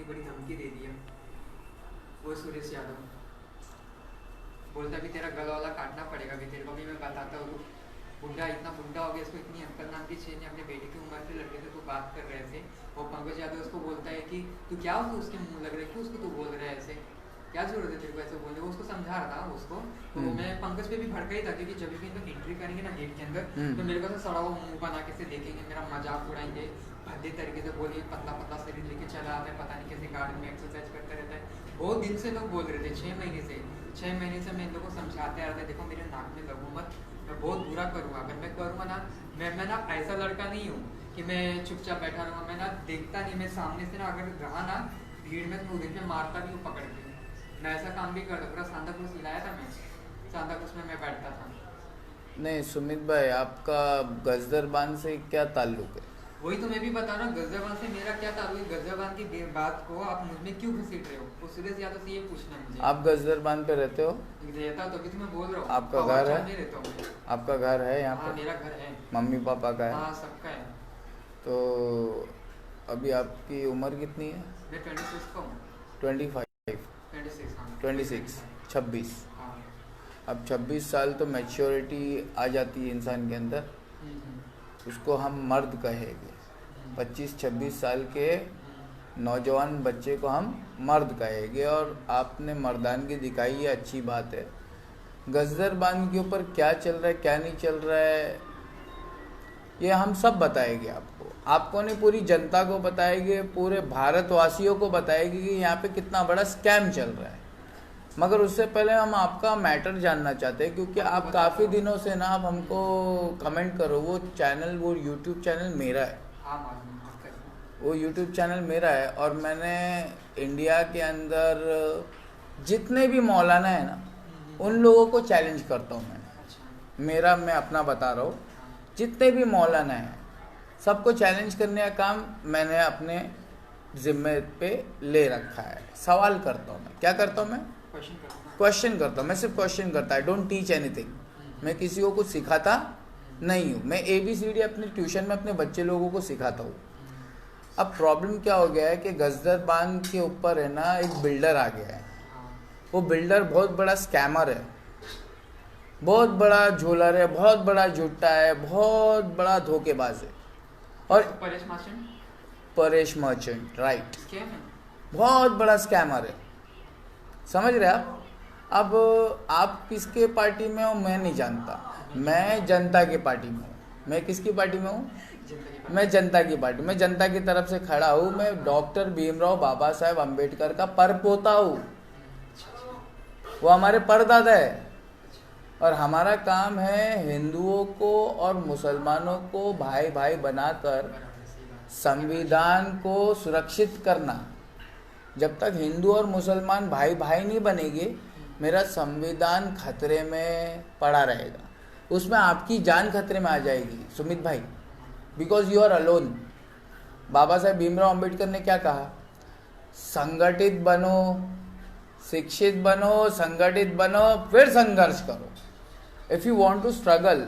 बड़ी धमकी दे दी है। वो सुरेश यादव बोलता भी तेरा गला वाला काटना पड़ेगा, भी तेरे को भी मैं बताता हूँ। बुढ़ा इतना बुढ़ा हो गया, इसको इतनी अंकल नाम की चेन अपने बेटे की उम्र के लड़के से तो बात कर रहे थे। वो पंकज यादव उसको बोलता है कि तू क्या उसके मुंह लग रहा है, क्यों उसको तू बोल रहा है ऐसे, क्या जरूरत है तेरे को ऐसे बोलने। वो उसको समझा रहा था उसको। तो मैं पंकज पे भी भड़का ही था, क्योंकि जब भी इनको एंट्री करेंगे ना गेट के अंदर, तो मेरे को तो सड़ा वो मुंह बना के से देखेंगे, मेरा मजाक उड़ाएंगे, भद्दे तरीके से बोलिए, पतला पतला शरीर लेके चला आता है, पता नहीं कैसे गार्डन में एक्सरसाइज करता रहता है। बहुत दिन से लोग बोल रहे थे, 6 महीने से मैं इन लोगों को समझाते आ रहा था, देखो मेरे नाक में लगू मत, मैं बहुत बुरा करूँगा। अगर मैं करूँगा ना, मैं ना ऐसा लड़का नहीं हूँ कि मैं चुपचाप बैठा रहूँगा। मैं ना देखता नहीं, मैं सामने से ना अगर रहा ना भीड़ में तो उधर में मारता भी हूँ पकड़ के। मैं ऐसा काम भी करता, पूरा सांता क्रूज हिलाया था मैं, सांता क्रूज में मैं बैठता था। नहीं सुमित भाई, आपका गजदरबान से क्या ताल्लुक है? वही तो मैं भी बता रहा हूँ, गजरबान से मेरा क्या ताल्लुक है। गजरबान की बात को आप मुझ में क्यों घसीट रहे हो? वो सुरेश यादव से ये पूछना है मुझे। आप गजदरबान पे रहते हो? रहता तो भी तो मैं बोल रहा हूँ। आपका घर है? रहता हूँ। आपका घर है यहाँ हाँ पे? मेरा घर है। मम्मी पापा का है? हाँ सबका है। तो अभी आपकी उम्र कितनी है? मैं 26 का हूँ। 25? 26 हाँ। 26? 26? हाँ। अब 26 साल तो मैच्योरिटी आ जाती है इंसान के अंदर, उसको हम मर्द कहेंगे। 25-26 साल के नौजवान बच्चे को हम मर्द कहेंगे, और आपने मर्दानगी दिखाई है, अच्छी बात है। गजदरबान के ऊपर क्या चल रहा है क्या नहीं चल रहा है ये हम सब बताएंगे आपको नहीं, पूरी जनता को बताएंगे, पूरे भारतवासियों को बताएंगे कि यहाँ पे कितना बड़ा स्कैम चल रहा है। मगर उससे पहले हम आपका मैटर जानना चाहते हैं, क्योंकि आप काफ़ी दिनों से ना आप हमको कमेंट करो, वो चैनल, वो यूट्यूब चैनल मेरा है। वो यूट्यूब चैनल मेरा है, और मैंने इंडिया के अंदर जितने भी मौलाना है ना, उन लोगों को चैलेंज करता हूँ मैं अपना बता रहा हूँ, जितने भी मौलाना हैं सबको चैलेंज करने का काम मैंने अपने जिम्मे पे ले रखा है। सवाल करता हूँ मैं, क्या करता हूँ मैं? क्वेश्चन करता हूँ मैं, सिर्फ क्वेश्चन करता है। Don't teach anything. मैं किसी को कुछ सिखाता नहीं हूँ। मैं ABCD अपने ट्यूशन में अपने बच्चे लोगों को सिखाता हूँ। अब प्रॉब्लम क्या हो गया है कि गजदरबान के ऊपर है ना एक बिल्डर आ गया है। वो बिल्डर बहुत बड़ा स्कैमर है, बहुत बड़ा झोलर है, बहुत बड़ा झूठा है, बहुत बड़ा धोखेबाज है। और परेश मर्चेंट, राइट, बहुत बड़ा स्कैमर है, समझ रहे अब आप किसके पार्टी में हो मैं नहीं जानता, मैं जनता की पार्टी में हूँ। मैं किसकी पार्टी में हूँ? मैं जनता की पार्टी, मैं जनता की तरफ से खड़ा हूँ। मैं डॉक्टर भीमराव बाबा साहेब अम्बेडकर का परपोता हूँ। वो हमारे परदादा है, और हमारा काम है हिंदुओं को और मुसलमानों को भाई भाई बनाकर संविधान को सुरक्षित करना। जब तक हिंदू और मुसलमान भाई भाई नहीं बनेंगे, मेरा संविधान खतरे में पड़ा रहेगा। उसमें आपकी जान खतरे में आ जाएगी सुमित भाई, because you are alone. Baba Saheb Bhimrao Ambedkar ने क्या कहा? संगठित बनो, शिक्षित बनो, संगठित बनो, फिर संघर्ष करो। If you want to struggle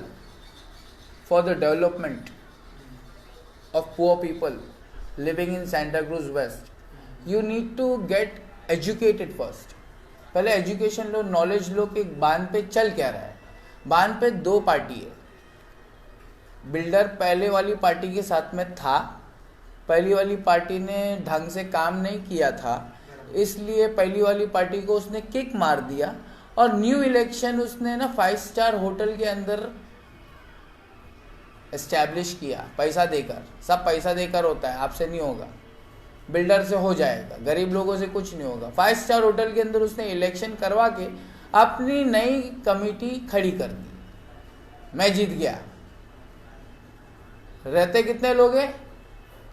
for the development of poor people living in Santacruz west, you need to get educated first. पहले एजुकेशन लो, नॉलेज लो कि बांध पे चल क्या रहा है। बांध पे दो पार्टी है। बिल्डर पहले वाली पार्टी के साथ में था, पहली वाली पार्टी ने ढंग से काम नहीं किया था, इसलिए पहली वाली पार्टी को उसने किक मार दिया, और न्यू इलेक्शन उसने ना 5 स्टार होटल के अंदर एस्टैब्लिश किया, पैसा देकर। सब पैसा देकर होता है, आपसे नहीं होगा, बिल्डर से हो जाएगा, गरीब लोगों से कुछ नहीं होगा। 5 स्टार होटल के अंदर उसने इलेक्शन करवा के अपनी नई कमेटी खड़ी कर दी। मैं जीत गया। रहते कितने लोग हैं?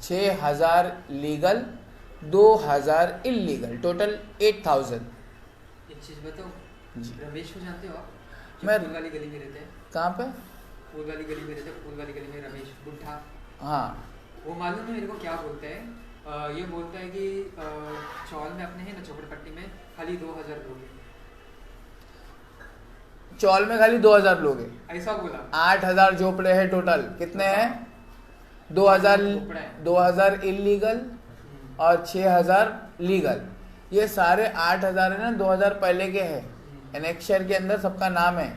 6000 लीगल, 2000 इलीगल, टोटल 8000। एक चीज बताओ जी, रमेश को जानते हो आप? मैं फूल वाली गली में रहते हैं। कहाँ पे? फूल वाली गली में रहते हैं, फूल वाली गली में रमेश बुढ़ा। हाँ, वो मालूम है मेरे को क्या बोलता है? ये बोलता है कि चौल में अपने है ना झोपड़पट्टी में खाली 2000 लोग हैं। चौल में खाली 2000 लोग हैं, ऐसा बोला। 8000 झोपड़े हैं टोटल। कितने हैं? 2000 इलीगल, और 6,000 लीगल। ये सारे 8,000 है ना, 2,000 पहले के हैं। एनेक्शर के अंदर सबका नाम है।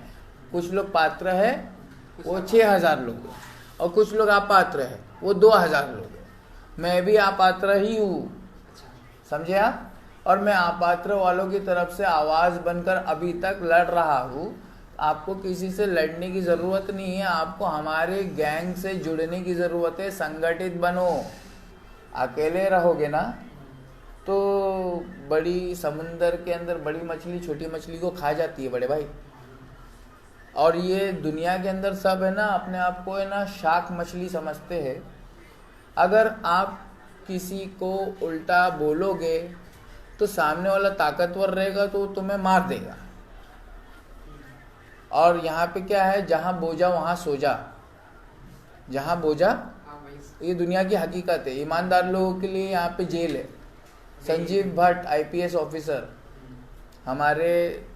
कुछ लोग पात्र है वो 6,000 लोग हैं, और कुछ लोग अपात्र है वो 2,000 लोग हैं। मैं भी अपात्र ही हूँ, समझे आप? और मैं अपात्र वालों की तरफ से आवाज बनकर अभी तक लड़ रहा हूँ। आपको किसी से लड़ने की जरूरत नहीं है, आपको हमारे गैंग से जुड़ने की जरूरत है। संगठित बनो। अकेले रहोगे ना तो बड़ी समुंदर के अंदर बड़ी मछली छोटी मछली को खा जाती है बड़े भाई। और ये दुनिया के अंदर सब है ना, अपने आप को है ना शाक मछली समझते हैं। अगर आप किसी को उल्टा बोलोगे तो सामने वाला ताकतवर रहेगा तो तुम्हें मार देगा। और यहाँ पे क्या है, जहाँ बोझा वहाँ सो जा। जहाँ बोझा, ये दुनिया की हकीकत है। ईमानदार लोगों के लिए यहाँ पे जेल है। संजीव भट्ट आईपीएस ऑफिसर हमारे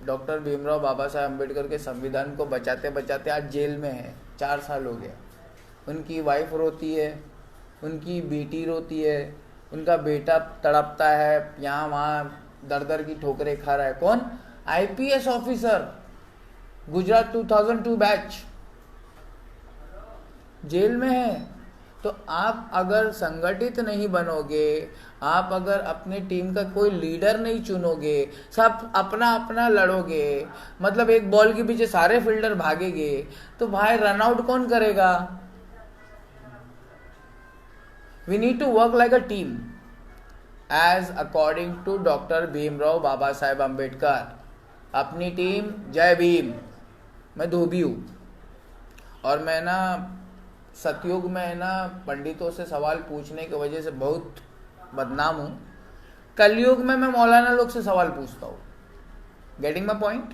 डॉक्टर भीमराव बाबा साहब अम्बेडकर के संविधान को बचाते बचाते आज जेल में है। 4 साल हो गया। उनकी वाइफ रोती है, उनकी बेटी रोती है, उनका बेटा तड़पता है, यहाँ वहाँ दर दर की ठोकरें खा रहा है। कौन? IPS officer, Gujarat 2002 batch, jail में है। तो आप अगर संगठित नहीं बनोगे, आप अगर अपने टीम का कोई लीडर नहीं चुनोगे, सब अपना अपना लड़ोगे, मतलब एक बॉल के पीछे सारे फील्डर भागेंगे, तो भाई रन आउट कौन करेगा? We need to work like a team, as according to doctor Bhimrao Baba Saheb Ambedkar. अपनी टीम जय भीम। मैं धोबी हूँ और मैं ना सतयुग में है ना पंडितों से सवाल पूछने की वजह से बहुत बदनाम हूँ। कलयुग में मैं मौलाना लोग से सवाल पूछता हूँ। Getting my point?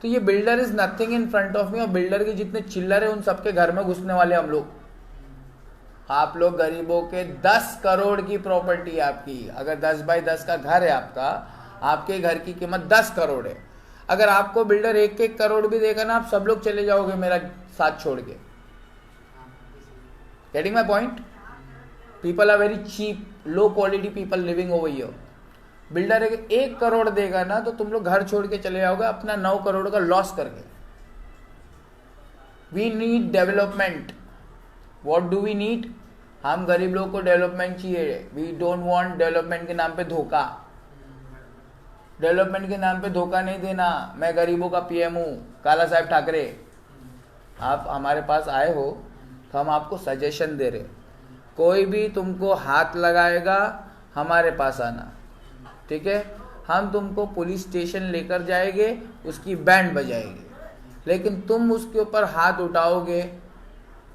तो ये builder is nothing in front of me, और बिल्डर के जितने चिल्लर है उन सबके घर में घुसने वाले हम लोग। आप लोग गरीबों के 10 करोड़ की प्रॉपर्टी है आपकी। अगर 10 बाई 10 का घर है आपका, आपके घर की कीमत 10 करोड़ है। अगर आपको बिल्डर 1-1 करोड़ भी देगा ना, आप सब लोग चले जाओगे मेरा साथ छोड़ के। Getting my point? People are very cheap, low quality people living over here. Builder 1 crore देगा ना तो तुम लोग घर छोड़ के चले जाओगे अपना 9 करोड़ का लॉस करके। We need development. What do we need? हम गरीब लोगों को डेवलपमेंट चाहिए। वी डोंट वांट डेवलपमेंट के नाम पे धोखा। डेवलपमेंट के नाम पे धोखा नहीं देना। मैं गरीबों का पीएम हूँ, काला साहब ठाकरे। आप हमारे पास आए हो तो हम आपको सजेशन दे रहे। कोई भी तुमको हाथ लगाएगा हमारे पास आना, ठीक है? हम तुमको पुलिस स्टेशन लेकर जाएंगे, उसकी बैंड बजाएंगे, लेकिन तुम उसके ऊपर हाथ उठाओगे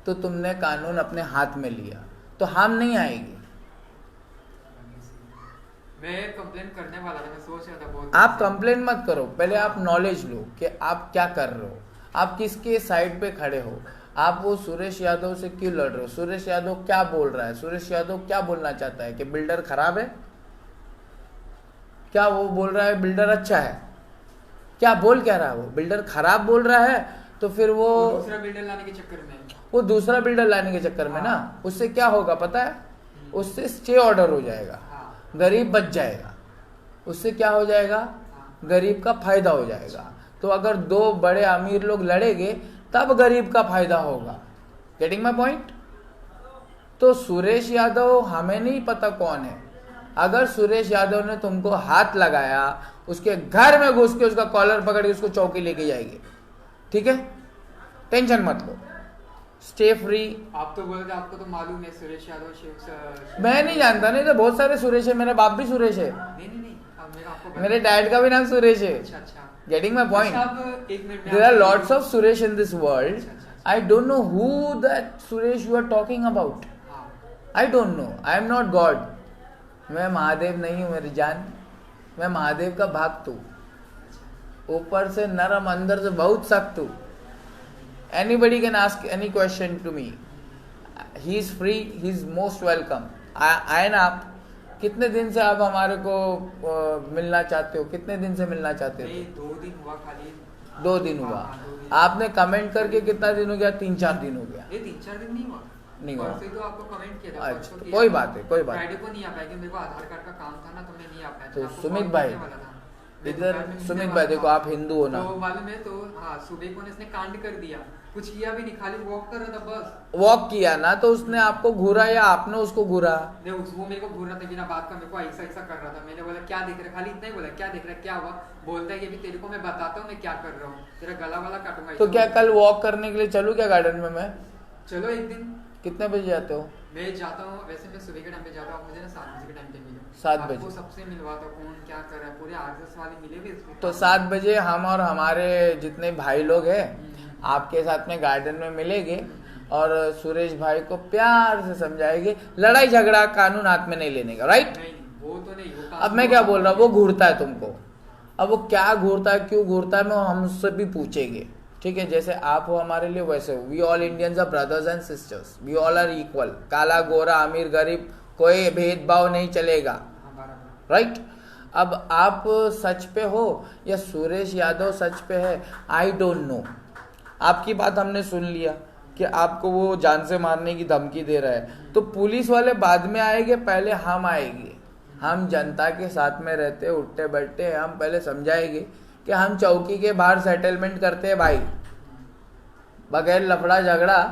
तो तुमने कानून अपने हाथ में लिया, तो हम नहीं आएंगे। मैं कंप्लेन करने वाला था, मैं सोच रहा था बहुत। आप कंप्लेन मत करो, पहले आप नॉलेज लो कि आप क्या कर रहे हो, आप किसके साइड पे खड़े हो। आप वो सुरेश यादव से क्यों लड़ रहे हो? सुरेश यादव क्या बोल रहा है? सुरेश यादव क्या बोलना चाहता है कि बिल्डर खराब है? क्या वो बोल रहा है बिल्डर अच्छा है? क्या बोल क्या रहा है वो? बिल्डर खराब बोल रहा है तो फिर वो दूसरा बिल्डर लाने के चक्कर में, वो दूसरा बिल्डर लाने के चक्कर में ना, उससे क्या होगा पता है? उससे स्टे ऑर्डर हो जाएगा, गरीब बच जाएगा। उससे क्या हो जाएगा? गरीब का फायदा हो जाएगा। तो अगर 2 बड़े अमीर लोग लड़ेंगे तब गरीब का फायदा होगा। Getting my point? तो सुरेश यादव हमें नहीं पता कौन है। अगर सुरेश यादव ने तुमको हाथ लगाया, उसके घर में घुस के उसका कॉलर पकड़ के उसको चौकी लेके जाएंगे, ठीक है? टेंशन मत लो, स्टे फ्री। आप तो बोल रहे आपको तो मालूम है सुरेश यादव। मैं नहीं जानता, नहीं तो बहुत सारे सुरेश है। मेरा बाप भी सुरेश है। नहीं, आपको मेरे डैड का भी नाम सुरेश है। अच्छा। Getting my point? एक मिनट में There are lots of Suresh in this world. I don't know who that Suresh you are talking about. I don't know. I am not God. मैं महादेव नहीं हूँ मेरी जान। मैं महादेव का भक्त हूँ। ऊपर से नरम, अंदर से बहुत सख्त हूँ। Anybody can ask any question to me. He is free. He is most welcome. आए ना आप? कितने दिन से आप हमारे को मिलना चाहते हो? कितने दिन से मिलना चाहते हो? 2 दिन हुआ खाली। 2 दिन हुआ। हाँ, 2 दिन। आपने कमेंट करके कितना दिन हो गया? 3-4 दिन हो गया। ये 3-4 दिन नहीं हुआ। नहीं हुआ। परसों ही तो आपको कमेंट किया था। अच्छा, परसों कोई बात है, कोई बात फ्राइडे को नहीं आ पाएगी, मेरे को आधार कार्ड का काम था ना, तो मैं नहीं आ पाया। तो आपको सुमित कॉल भाई, करने वाला था। मैं इधर दोपहर में मिलने सुमित वाला भाई देखो, था। आप हिंदू हो ना। तो मालूम है, तो हाँ, सुबह को इसने कांड कर दिया, कुछ किया भी नहीं, खाली वॉक कर रहा था बस। वॉक किया ना, तो उसने आपको घूरा या आपने उसको घूरा? नहीं, वो मेरे को घूर रहा था बिना बात का, मेरे को ऐसा ऐसा कर रहा था। मैंने बोला क्या देख रहा है, खाली इतना ही बोला क्या देख रहा है, क्या हुआ? बोलता है कि अभी तेरे को मैं बताता हूँ मैं क्या कर रहा हूँ, तेरा गला वाला काटूंगा। तो क्या कल वॉक करने के लिए चलूं क्या गार्डन में मैं? चलो एक दिन। कितने बजे जाते हो? मैं जाता हूँ, वैसे मैं सुबह के टाइम पे जाता हूँ, मुझे ना 7 बजे के टाइम पे मिलो। 7 बजे? आपको सबसे मिलवाता हूँ, कौन क्या कर रहा है, पूरे आरएसएस वाले मिले भी इसमें। तो 7 बजे हम और हमारे जितने भाई लोग हैं आपके साथ में गार्डन में मिलेंगे और सुरेश भाई को प्यार से समझाएंगे, लड़ाई झगड़ा कानून हाथ में नहीं लेने का, राइट? नहीं, वो तो नहीं, वो अब मैं क्या बोल रहा हूँ, वो घूरता है तुमको, अब वो क्या घूरता है, क्यों घूरता है, मैं हम उससे भी पूछेंगे, ठीक है? जैसे आप हो हमारे लिए वैसे हो। We all Indians are brothers and sisters, we all are equal. काला गोरा अमीर गरीब कोई भेदभाव नहीं चलेगा, हाँ, बराबर। राइट? अब आप सच पे हो या सुरेश यादव सच पे है, आई डोंट नो। आपकी बात हमने सुन लिया कि आपको वो जान से मारने की धमकी दे रहा है, तो पुलिस वाले बाद में आएंगे, पहले हम आएंगे। हम जनता के साथ में रहते, उठते बैठते, हम पहले समझाएंगे कि हम चौकी के बाहर सेटलमेंट करते हैं भाई, बगैर लफड़ा झगड़ा,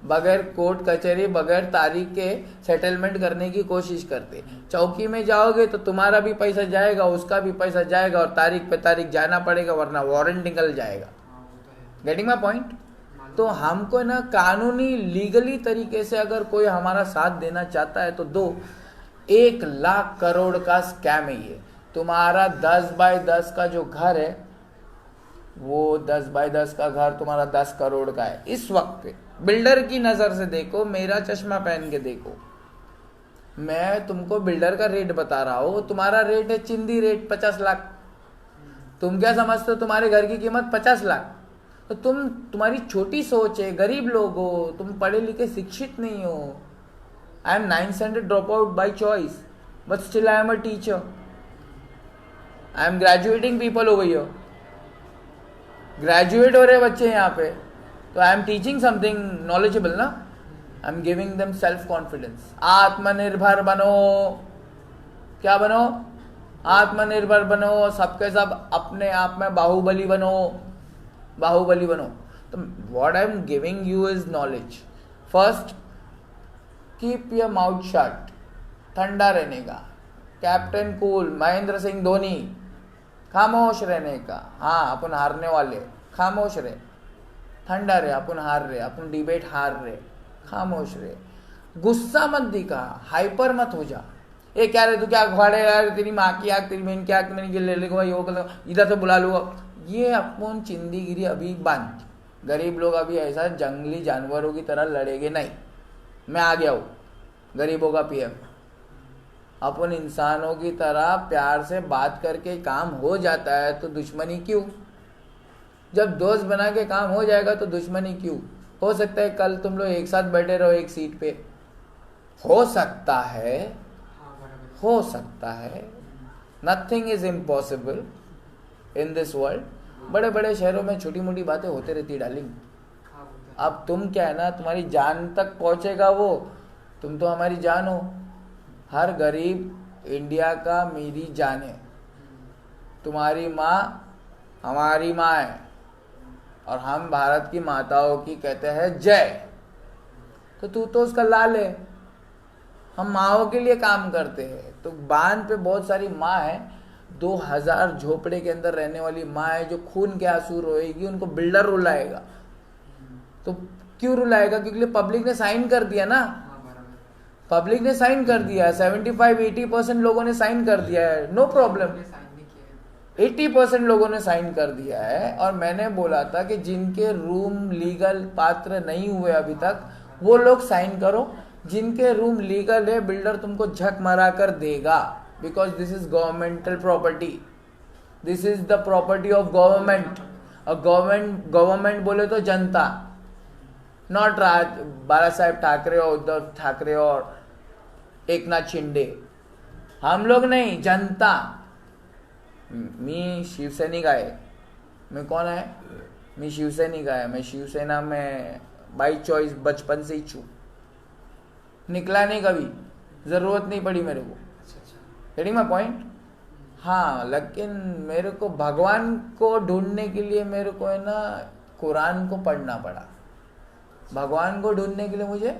बगैर कोर्ट कचहरी, बगैर तारीख के सेटलमेंट करने की कोशिश करते। चौकी में जाओगे तो तुम्हारा भी पैसा जाएगा, उसका भी पैसा जाएगा, और तारीख पे तारीख जाना पड़ेगा, वरना वारंट निकल जाएगा। हाँ, वो तो है। Getting my point? मालूम तो है। हमको ना कानूनी लीगली तरीके से अगर कोई हमारा साथ देना चाहता है तो दो। 1 लाख करोड़ का स्कैम है ये। तुम्हारा 10 बाय 10 का जो घर है, वो 10 बाय 10 का घर तुम्हारा 10 करोड़ का है इस वक्त पे। बिल्डर की नजर से देखो, मेरा चश्मा पहन के देखो, मैं तुमको बिल्डर का रेट बता रहा हूँ, तुम्हारा रेट है चिंदी रेट 50 लाख। तुम क्या समझते हो तुम्हारे घर की कीमत 50 लाख? तो तुम्हारी छोटी सोच है, गरीब लोग हो, तुम पढ़े लिखे शिक्षित नहीं हो। I am 9th standard drop out by choice, but still I am a teacher. I am graduating people over here, graduate हो रहे बच्चे यहाँ पे, तो I am teaching something knowledgeable ना। I am giving them self confidence. आत्मनिर्भर बनो। क्या बनो? आत्मनिर्भर बनो, सबके सब अपने आप में बाहुबली बनो, बाहुबली बनो। तो what I am giving you is knowledge. First, keep your mouth shut, ठंडा रहने का। कैप्टन कूल, महेंद्र सिंह धोनी, खामोश रहने का। हाँ, अपन हारने वाले, खामोश रहे, ठंडा रहे, अपन हार रहे, अपन डिबेट हार रहे, खामोश रहे। गुस्सा मत दिखा, हाइपर मत हो जा। ये क्या रे, तू क्या घाड़े यार, तेरी माँ की आग, तेरी बहन की आग, मैंने ले लेगा, ये वो इधर से बुला लूँगा। ये अपन चिंदीगिरी अभी बंद। गरीब लोग अभी ऐसा जंगली जानवरों की तरह लड़ेंगे नहीं। मैं आ गया हूँ गरीबों का पीएम। अपन इंसानों की तरह प्यार से बात करके काम हो जाता है, तो दुश्मनी क्यों? जब दोस्त बना के काम हो जाएगा तो दुश्मनी क्यों? हो सकता है कल तुम लोग एक साथ बैठे रहो एक सीट पे, हो सकता है, हाँ, बराबर। हो सकता है। Nothing is impossible in this world. बड़े बड़े शहरों में छोटी मोटी बातें होते रहती डार्लिंग। हाँ, वो तो है। अब तुम क्या है ना, तुम्हारी जान तक पहुंचेगा वो, तुम तो हमारी जान हो। हर गरीब इंडिया का मेरी जान है। तुम्हारी माँ हमारी माँ है, और हम भारत की माताओं की कहते हैं जय। तो तू उसका लाल है। हम माँओं के लिए काम करते हैं। तो बांध पे बहुत सारी माँ है, 2000 झोपड़े के अंदर रहने वाली माँ है, जो खून के आंसू रोएगी, उनको बिल्डर रुलाएगा। तो क्यों रुलाएगा? क्योंकि पब्लिक ने साइन कर दिया ना। हाँ, बराबर। पब्लिक ने साइन कर दिया है, 75-80% लोगों ने साइन कर दिया है, नो प्रॉब्लम। हमने साइन नहीं किया है। 80% लोगों ने साइन कर दिया है। और मैंने बोला था कि जिनके रूम लीगल पात्र नहीं हुए अभी तक, वो लोग साइन करो। जिनके रूम लीगल है, बिल्डर तुमको झक मारा कर देगा, because this is governmental property, this is the property of government. और गवर्नमेंट बोले तो जनता, नॉट बाला साहेब ठाकरे और उद्धव ठाकरे और एकनाथ शिंदे। हम लोग नहीं, जनता। मी शिवसैनिक आहे। मैं कौन है? मैं शिवसैनिक आहे। मैं शिवसेना में बाई चॉइस बचपन से ही छू। निकला नहीं कभी, ज़रूरत नहीं पड़ी मेरे को। अच्छा अच्छा। Getting my point? हाँ, लेकिन मेरे को भगवान को ढूंढने के लिए मेरे को है ना कुरान को पढ़ना पड़ा। भगवान को ढूंढने के लिए मुझे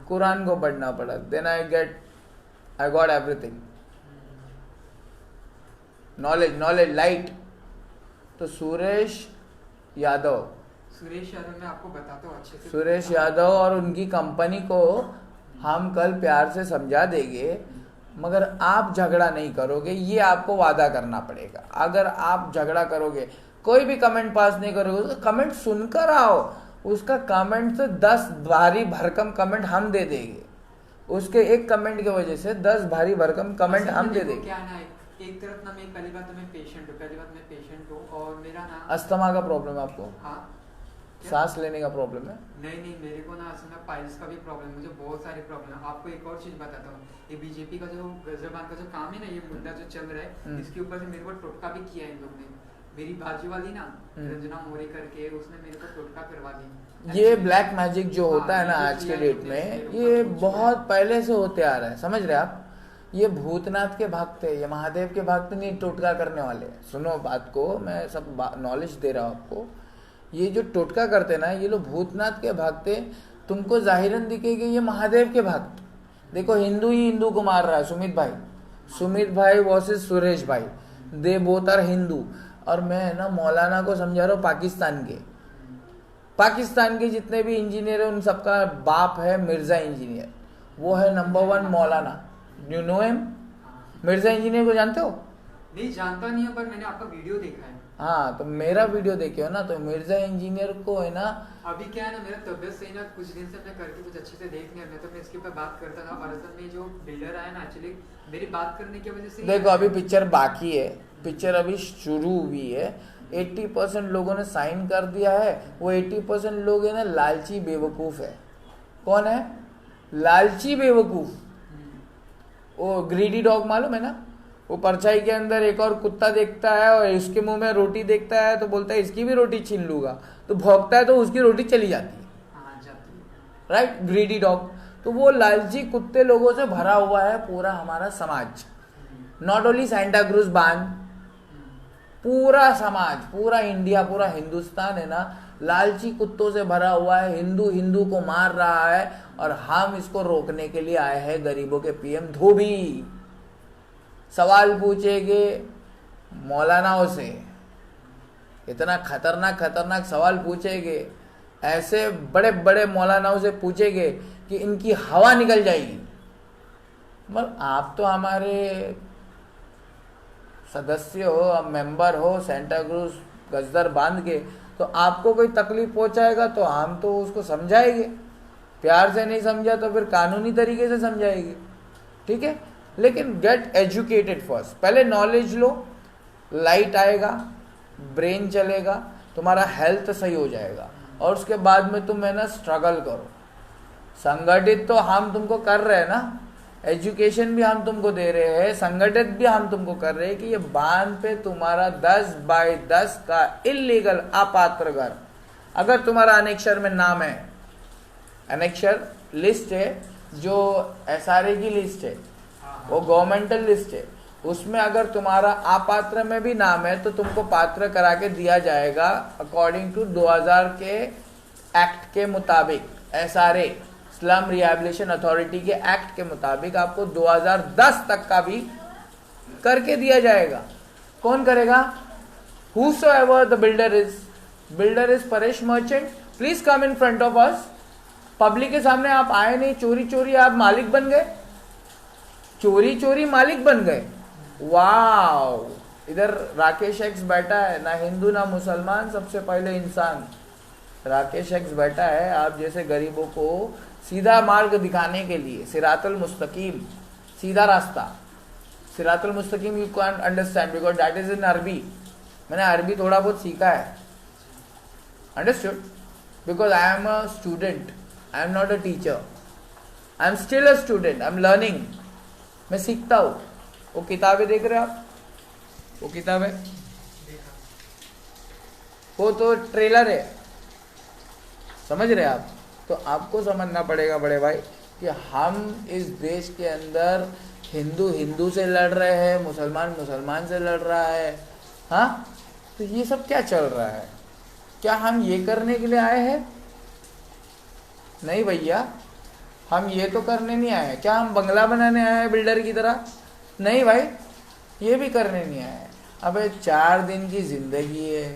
कुरान को पढ़ना पड़ा। Then I got everything. Knowledge light. तो सुरेश यादव मैं आपको बताता हूँ अच्छे से। सुरेश यादव और उनकी कंपनी को हम कल प्यार से समझा देंगे, मगर आप झगड़ा नहीं करोगे, ये आपको वादा करना पड़ेगा। अगर आप झगड़ा करोगे, कोई भी कमेंट पास नहीं करोगे, उसका कमेंट सुनकर आओ, उसका कमेंट से 10 भारी भरकम कमेंट हम दे देंगे। उसके एक कमेंट की वजह से 10 भारी भरकम कमेंट हम दे देंगे। क्या ना, एक तरफ ना मैं पहली बात तो मैं पेशेंट हूँ और मेरा ना अस्थमा का प्रॉब्लम है आपको? हाँ। सांस लेने का प्रॉब्लम है? नहीं, मेरे को ना असल में पाइल्स का भी प्रॉब्लम है, मुझे बहुत सारे प्रॉब्लम है। आपको एक और चीज बताता हूँ, ये बीजेपी का जो गजरबान का जो काम है ना, ये मुद्दा जो चल रहा है, इसके ऊपर से मेरे को टोटका भी किया है इन लोग ने। मेरी बाजू वाली ना रंजना मोरे करके, उसने मेरे को टोटका करवा दी। ये ब्लैक मैजिक जो होता है ना आज के डेट में, ये बहुत पहले से होते आ रहा है, समझ रहे आप? ये भूतनाथ के भक्त है, ये महादेव के भक्त नहीं टोटका करने वाले। सुनो बात को, मैं सब नॉलेज दे रहा हूँ आपको। ये जो टोटका करते ना, ये लोग भूतनाथ के भक्त है। तुमको जाहिरन दिखेगा ये महादेव के भक्त। देखो हिंदू ही हिंदू को मार रहा है। सुमित भाई वर्सेस सुरेश भाई, दे बोथ आर हिंदू। और मैं ना मौलाना को समझा रहा हूँ पाकिस्तान के जितने भी इंजीनियर है उन सबका बाप है मिर्जा इंजीनियर। वो है number 1 Maulana. You know him? Mirza engineer को जानते हो? नहीं जानता नहीं है, पर मैंने आपका वीडियो देखा है। हाँ, तो मेरा वीडियो देखे हो ना, तो मिर्जा इंजीनियर को है ना, अभी क्या है ना, मेरा तबियत सही ना, कुछ दिन से मैं करके कुछ अच्छे से देख नहीं, मैं तो मैं इसके ऊपर बात करता था। और असल में जो बिल्डर आया ना, एक्चुअली मेरी बात करने की वजह से देखो अभी पिक्चर बाकी है, पिक्चर अभी शुरू हुई है। 80% लोगों ने साइन कर दिया है। वो 80% लोग है ना लालची बेवकूफ़ है। कौन है लालची बेवकूफ़? वो ग्रीडी डॉग मालूम है ना, वो परछाई के अंदर एक और कुत्ता देखता है और इसके मुंह में रोटी देखता है तो बोलता है इसकी भी रोटी छीन लूंगा, तो भौंकता है तो उसकी रोटी चली जाती है। Right, greedy dog. तो वो लालची कुत्ते लोगों से भरा हुआ है पूरा हमारा समाज। नॉट ओनली सैंटा क्रूज बांध, पूरा समाज, पूरा इंडिया, पूरा हिंदुस्तान है ना लालची कुत्तों से भरा हुआ है। हिंदू को मार रहा है और हम इसको रोकने के लिए आए हैं गरीबों के पीएम धोबी। सवाल पूछेंगे मौलानाओं से, इतना खतरनाक सवाल पूछेंगे, ऐसे बड़े बड़े मौलानाओं से पूछेंगे कि इनकी हवा निकल जाएगी। मगर आप तो हमारे सदस्य हो, मेंबर हो सेंटा क्रूज गजदर बांध के, तो आपको कोई तकलीफ पहुंचाएगा तो हम तो उसको समझाएंगे। प्यार से नहीं समझा तो फिर कानूनी तरीके से समझाएंगे, ठीक है? लेकिन गेट एजुकेटेड फर्स्ट। पहले नॉलेज लो, लाइट आएगा, ब्रेन चलेगा, तुम्हारा हेल्थ सही हो जाएगा, और उसके बाद में तुम है ना स्ट्रगल करो। संगठित तो हम तुमको कर रहे हैं ना, एजुकेशन भी हम तुमको दे रहे हैं, संगठित भी हम तुमको कर रहे हैं कि ये बांध पे तुम्हारा 10 बाय 10 का इलीगल अपात्र घर, अगर तुम्हारा अनेक्षर में नाम है, अनेक्षर लिस्ट है जो SRA की लिस्ट है, वो गवर्नमेंटल लिस्ट है, उसमें अगर तुम्हारा अपात्र में भी नाम है तो तुमको पात्र करा के दिया जाएगा अकॉर्डिंग टू 2000 के एक्ट के मुताबिक। SRA स्लम रिहेबिलिटेशन अथॉरिटी के एक्ट के मुताबिक आपको 2010 तक का भी करके दिया जाएगा। कौन करेगा? Whosoever the builder is Paresh merchant, please come in front of us. Public के सामने आप आए नहीं, चोरी आप मालिक बन गए, चोरी मालिक बन गए। वाओ, इधर राकेश एक्स बैठा है, ना हिंदू ना मुसलमान, सबसे पहले इंसान राकेश एक्स बैठा है आप जैसे गरीबों को सीधा मार्ग दिखाने के लिए। सिरातुल मुस्तकीम, सीधा रास्ता। सिरातुल मुस्तकीम you can understand because that is in अरबी। मैंने अरबी थोड़ा बहुत सीखा है, understood, because I am a student, I am not a teacher, I am still a student, I am learning. मैं सीखता हूँ। वो किताबें देख रहे हो आप, वो किताबें, वो तो ट्रेलर है, समझ रहे आप? तो आपको समझना पड़ेगा बड़े भाई कि हम इस देश के अंदर हिंदू हिंदू से लड़ रहे हैं, मुसलमान मुसलमान से लड़ रहा है। हाँ, तो ये सब क्या चल रहा है? क्या हम ये करने के लिए आए हैं? नहीं भैया, हम ये तो करने नहीं आए हैं। क्या हम बंगला बनाने आए हैं बिल्डर की तरह? नहीं भाई, ये भी करने नहीं आए हैं। अबे 4 दिन की जिंदगी है।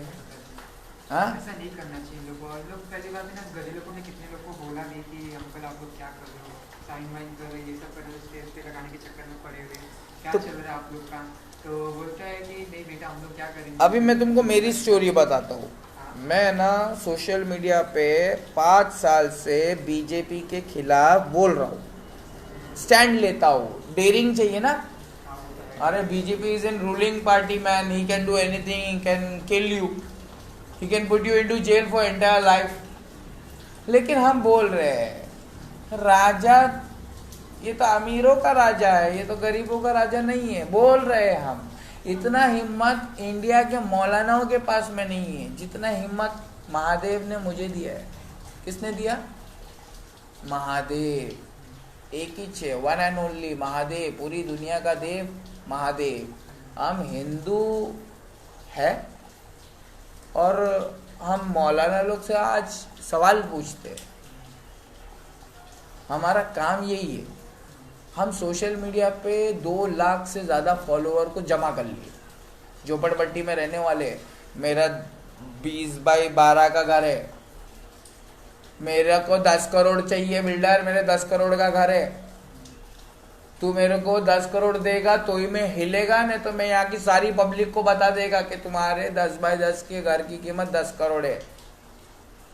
हाँ, ऐसा नहीं करना चाहिए लोगों। और लोग पहली बात है ना, गली लोगों ने कितने लोग को बोला नहीं कि अंकल आप लोग क्या कर रहे हो, साइन वाइन कर रहे, ये सब कर रहे हो, स्टेज पे लगाने के चक्कर में पड़े हुए, क्या चल रहा है आप लोग का। तो बोलता है कि नहीं बेटा हम लोग क्या करेंगे। अभी मैं तुमको मेरी स्टोरी बताता हूँ। मैं ना सोशल मीडिया पे 5 साल से बीजेपी के खिलाफ बोल रहा हूँ, स्टैंड लेता हूँ। डेयरिंग चाहिए ना। अरे BJP is in ruling party man, he can do anything, he can kill you, he can put you into jail for entire life. लेकिन हम बोल रहे हैं राजा, ये तो अमीरों का राजा है, ये तो गरीबों का राजा नहीं है। बोल रहे हैं हम। इतना हिम्मत इंडिया के मौलानाओं के पास में नहीं है जितना हिम्मत महादेव ने मुझे दिया है। किसने दिया? महादेव। एक ही छे, वन एंड ओनली महादेव, पूरी दुनिया का देव महादेव। हम हिंदू है और हम मौलाना लोग से आज सवाल पूछते हैं। हमारा काम यही है। हम सोशल मीडिया पे 2 लाख से ज़्यादा फॉलोअर को जमा कर लिए। झोपड़पट्टी में रहने वाले, मेरा 20 बाई 12 का घर है, मेरे को 10 करोड़ चाहिए बिल्डर, मेरे 10 करोड़ का घर है, तू मेरे को 10 करोड़ देगा तो ही मैं हिलेगा, नहीं तो मैं यहाँ की सारी पब्लिक को बता देगा कि तुम्हारे 10 बाई 10 के घर की कीमत 10 करोड़ है।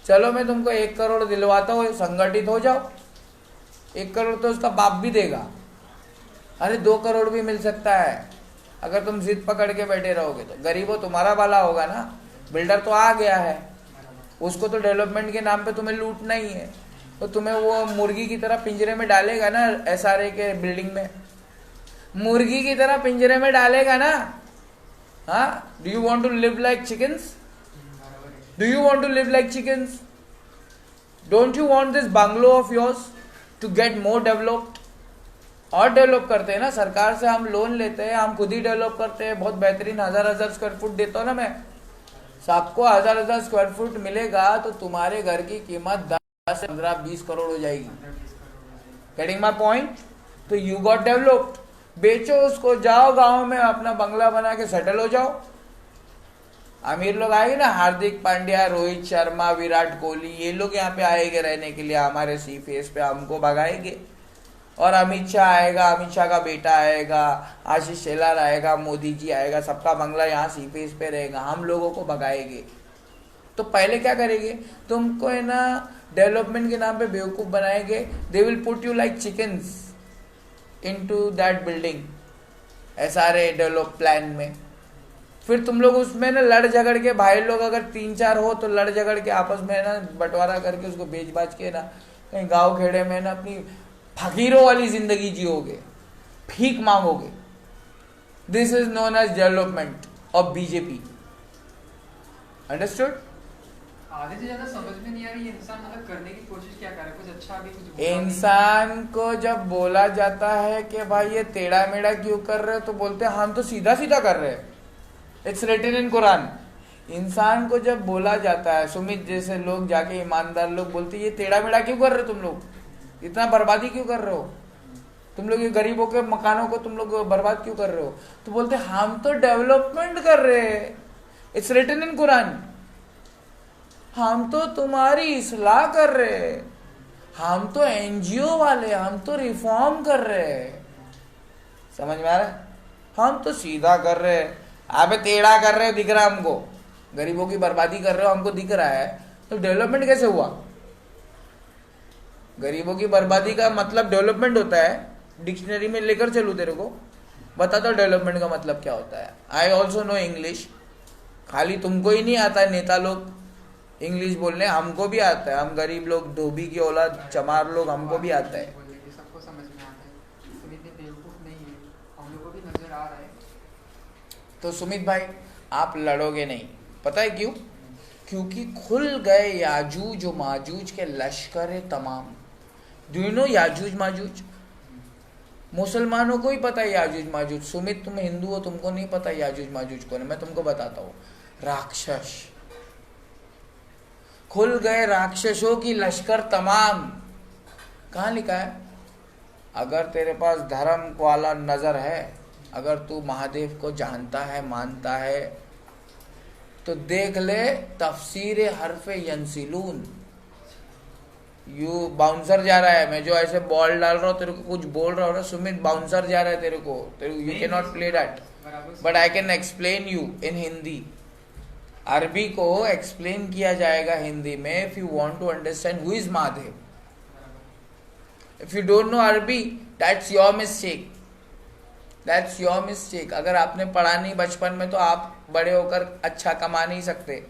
चलो मैं तुमको 1 करोड़ दिलवाता हूँ, संगठित हो जाओ। 1 करोड़ तो उसका बाप भी देगा। अरे 2 करोड़ भी मिल सकता है अगर तुम जिद पकड़ के बैठे रहोगे तो। गरीबों तुम्हारा भला होगा ना। बिल्डर तो आ गया है, उसको तो डेवलपमेंट के नाम पे तुम्हें लूटना ही है। तो तुम्हें वो मुर्गी की तरह पिंजरे में डालेगा ना, एसआरए के बिल्डिंग में मुर्गी की तरह पिंजरे में डालेगा ना। हाँ, do you want to live like chickens? Do you want to live like chickens? Don't you want this bungalow of yours to get more developed? और डेवलप करते हैं ना, सरकार से हम लोन लेते हैं, हम खुद ही डेवलप करते हैं। बहुत बेहतरीन 1000 स्क्वायर फुट देता हूँ ना मैं। सबको 1000 स्क्वायर फुट मिलेगा तो तुम्हारे घर की कीमत 10, 15, 20 करोड़ हो जाएगी। Getting my point? तो यू गॉट डेवलप्ड। बेचो उसको, जाओ गांव में अपना बंगला बना के सेटल हो जाओ। अमीर लोग आएंगे ना, हार्दिक पांड्या, रोहित शर्मा, विराट कोहली, ये लोग यहाँ पे आएंगे रहने के लिए हमारे सी फेस पे, हमको भगाएंगे। और अमित शाह आएगा, अमित शाह का बेटा आएगा, आशीष शेलार आएगा, मोदी जी आएगा, सबका बंगला यहाँ सी फेस पे रहेगा, हम लोगों को भगाएंगे। तो पहले क्या करेंगे? तुमको है ना डेवलपमेंट के नाम पे बेवकूफ बनाएंगे। They will put you like chickens into that building, SRA develop plan में। फिर तुम लोग उसमें ना लड़ झगड़ के, भाई लोग अगर 3-4 हो तो लड़ झगड़ के आपस में ना बंटवारा करके उसको बेच बाच के ना कहीं गांव खेड़े में ना अपनी फकीरों वाली जिंदगी जियोगे, भीख मांगोगे। This is known as development of BJP. Understood? आधे से ज्यादा समझ में नहीं आ रही इंसान मतलब करने की कोशिश क्या कर रहा है, कुछ अच्छा भी कुछ बुरा भी। इंसान को जब बोला जाता है कि भाई ये टेढ़ा मेढ़ा क्यों कर रहे हो, तो बोलते हैं हम तो सीधा सीधा कर रहे हैं। It's written in Quran. इंसान को जब बोला जाता है, सुमित जैसे लोग जाके ईमानदार लोग बोलते ये टेढ़ा मेढ़ा क्यों कर रहे हो तुम लोग, इतना बर्बादी क्यों कर रहे हो तुम लोग, ये गरीबों के मकानों को तुम लोग बर्बाद क्यों कर रहे हो, तो बोलते हम तो डेवलपमेंट कर रहे हैं। It's written in Quran. हम तो तुम्हारी इस्लाह कर रहे हैं, हम तो एनजीओ वाले, हम तो रिफॉर्म कर रहे हैं। समझ में आ रहा है? हम तो सीधा कर रहे हैं, आप टेढ़ा कर रहे हो, दिख रहा है हमको। गरीबों की बर्बादी कर रहे हो, हमको दिख रहा है, तो डेवलपमेंट कैसे हुआ? गरीबों की बर्बादी का मतलब डेवलपमेंट होता है? डिक्शनरी में लेकर चलूं तेरे को, बता दो डेवलपमेंट का मतलब क्या होता है। I also know English. खाली तुमको ही नहीं आता है नेता लोग इंग्लिश बोलने, हमको भी आता है। हम गरीब लोग, धोबी की औलाद, चमार लोग, हमको भी आता है। सबको समझ में आता है। सुमित इतने बेवकूफ नहीं है, हम लोगों को भी नजर आ रहा है। तो सुमित भाई आप लड़ोगे नहीं, पता है क्यों? क्योंकि खुल गए याजूज और माजूज के लश्कर तमाम। डू यू नो याजूज माजूज? मुसलमानों को ही पता है याजूज माजूज। सुमित, तुम हिंदू हो, तुमको नहीं पता याजूज माजूज कौन है? मैं तुमको बताता हूँ। राक्षस। खुल गए राक्षसों की लश्कर तमाम। कहाँ लिखा है? अगर तेरे पास धर्म वाला नजर है, अगर तू महादेव को जानता है, मानता है, तो देख ले तफसीर हरफ यंसिलून। यू बाउंसर जा रहा है, मैं जो ऐसे बॉल डाल रहा हूँ, तेरे को कुछ बोल रहा हूँ ना सुमित, बाउंसर जा रहा है तेरे को, you can not play that, but I can explain you in Hindi. अरबी को एक्सप्लेन किया जाएगा हिंदी में, if you want to understand who is Mahadev. If you don't know अरबी, that's your mistake, that's your mistake. अगर आपने पढ़ा नहीं बचपन में, तो आप बड़े होकर अच्छा कमा नहीं सकते।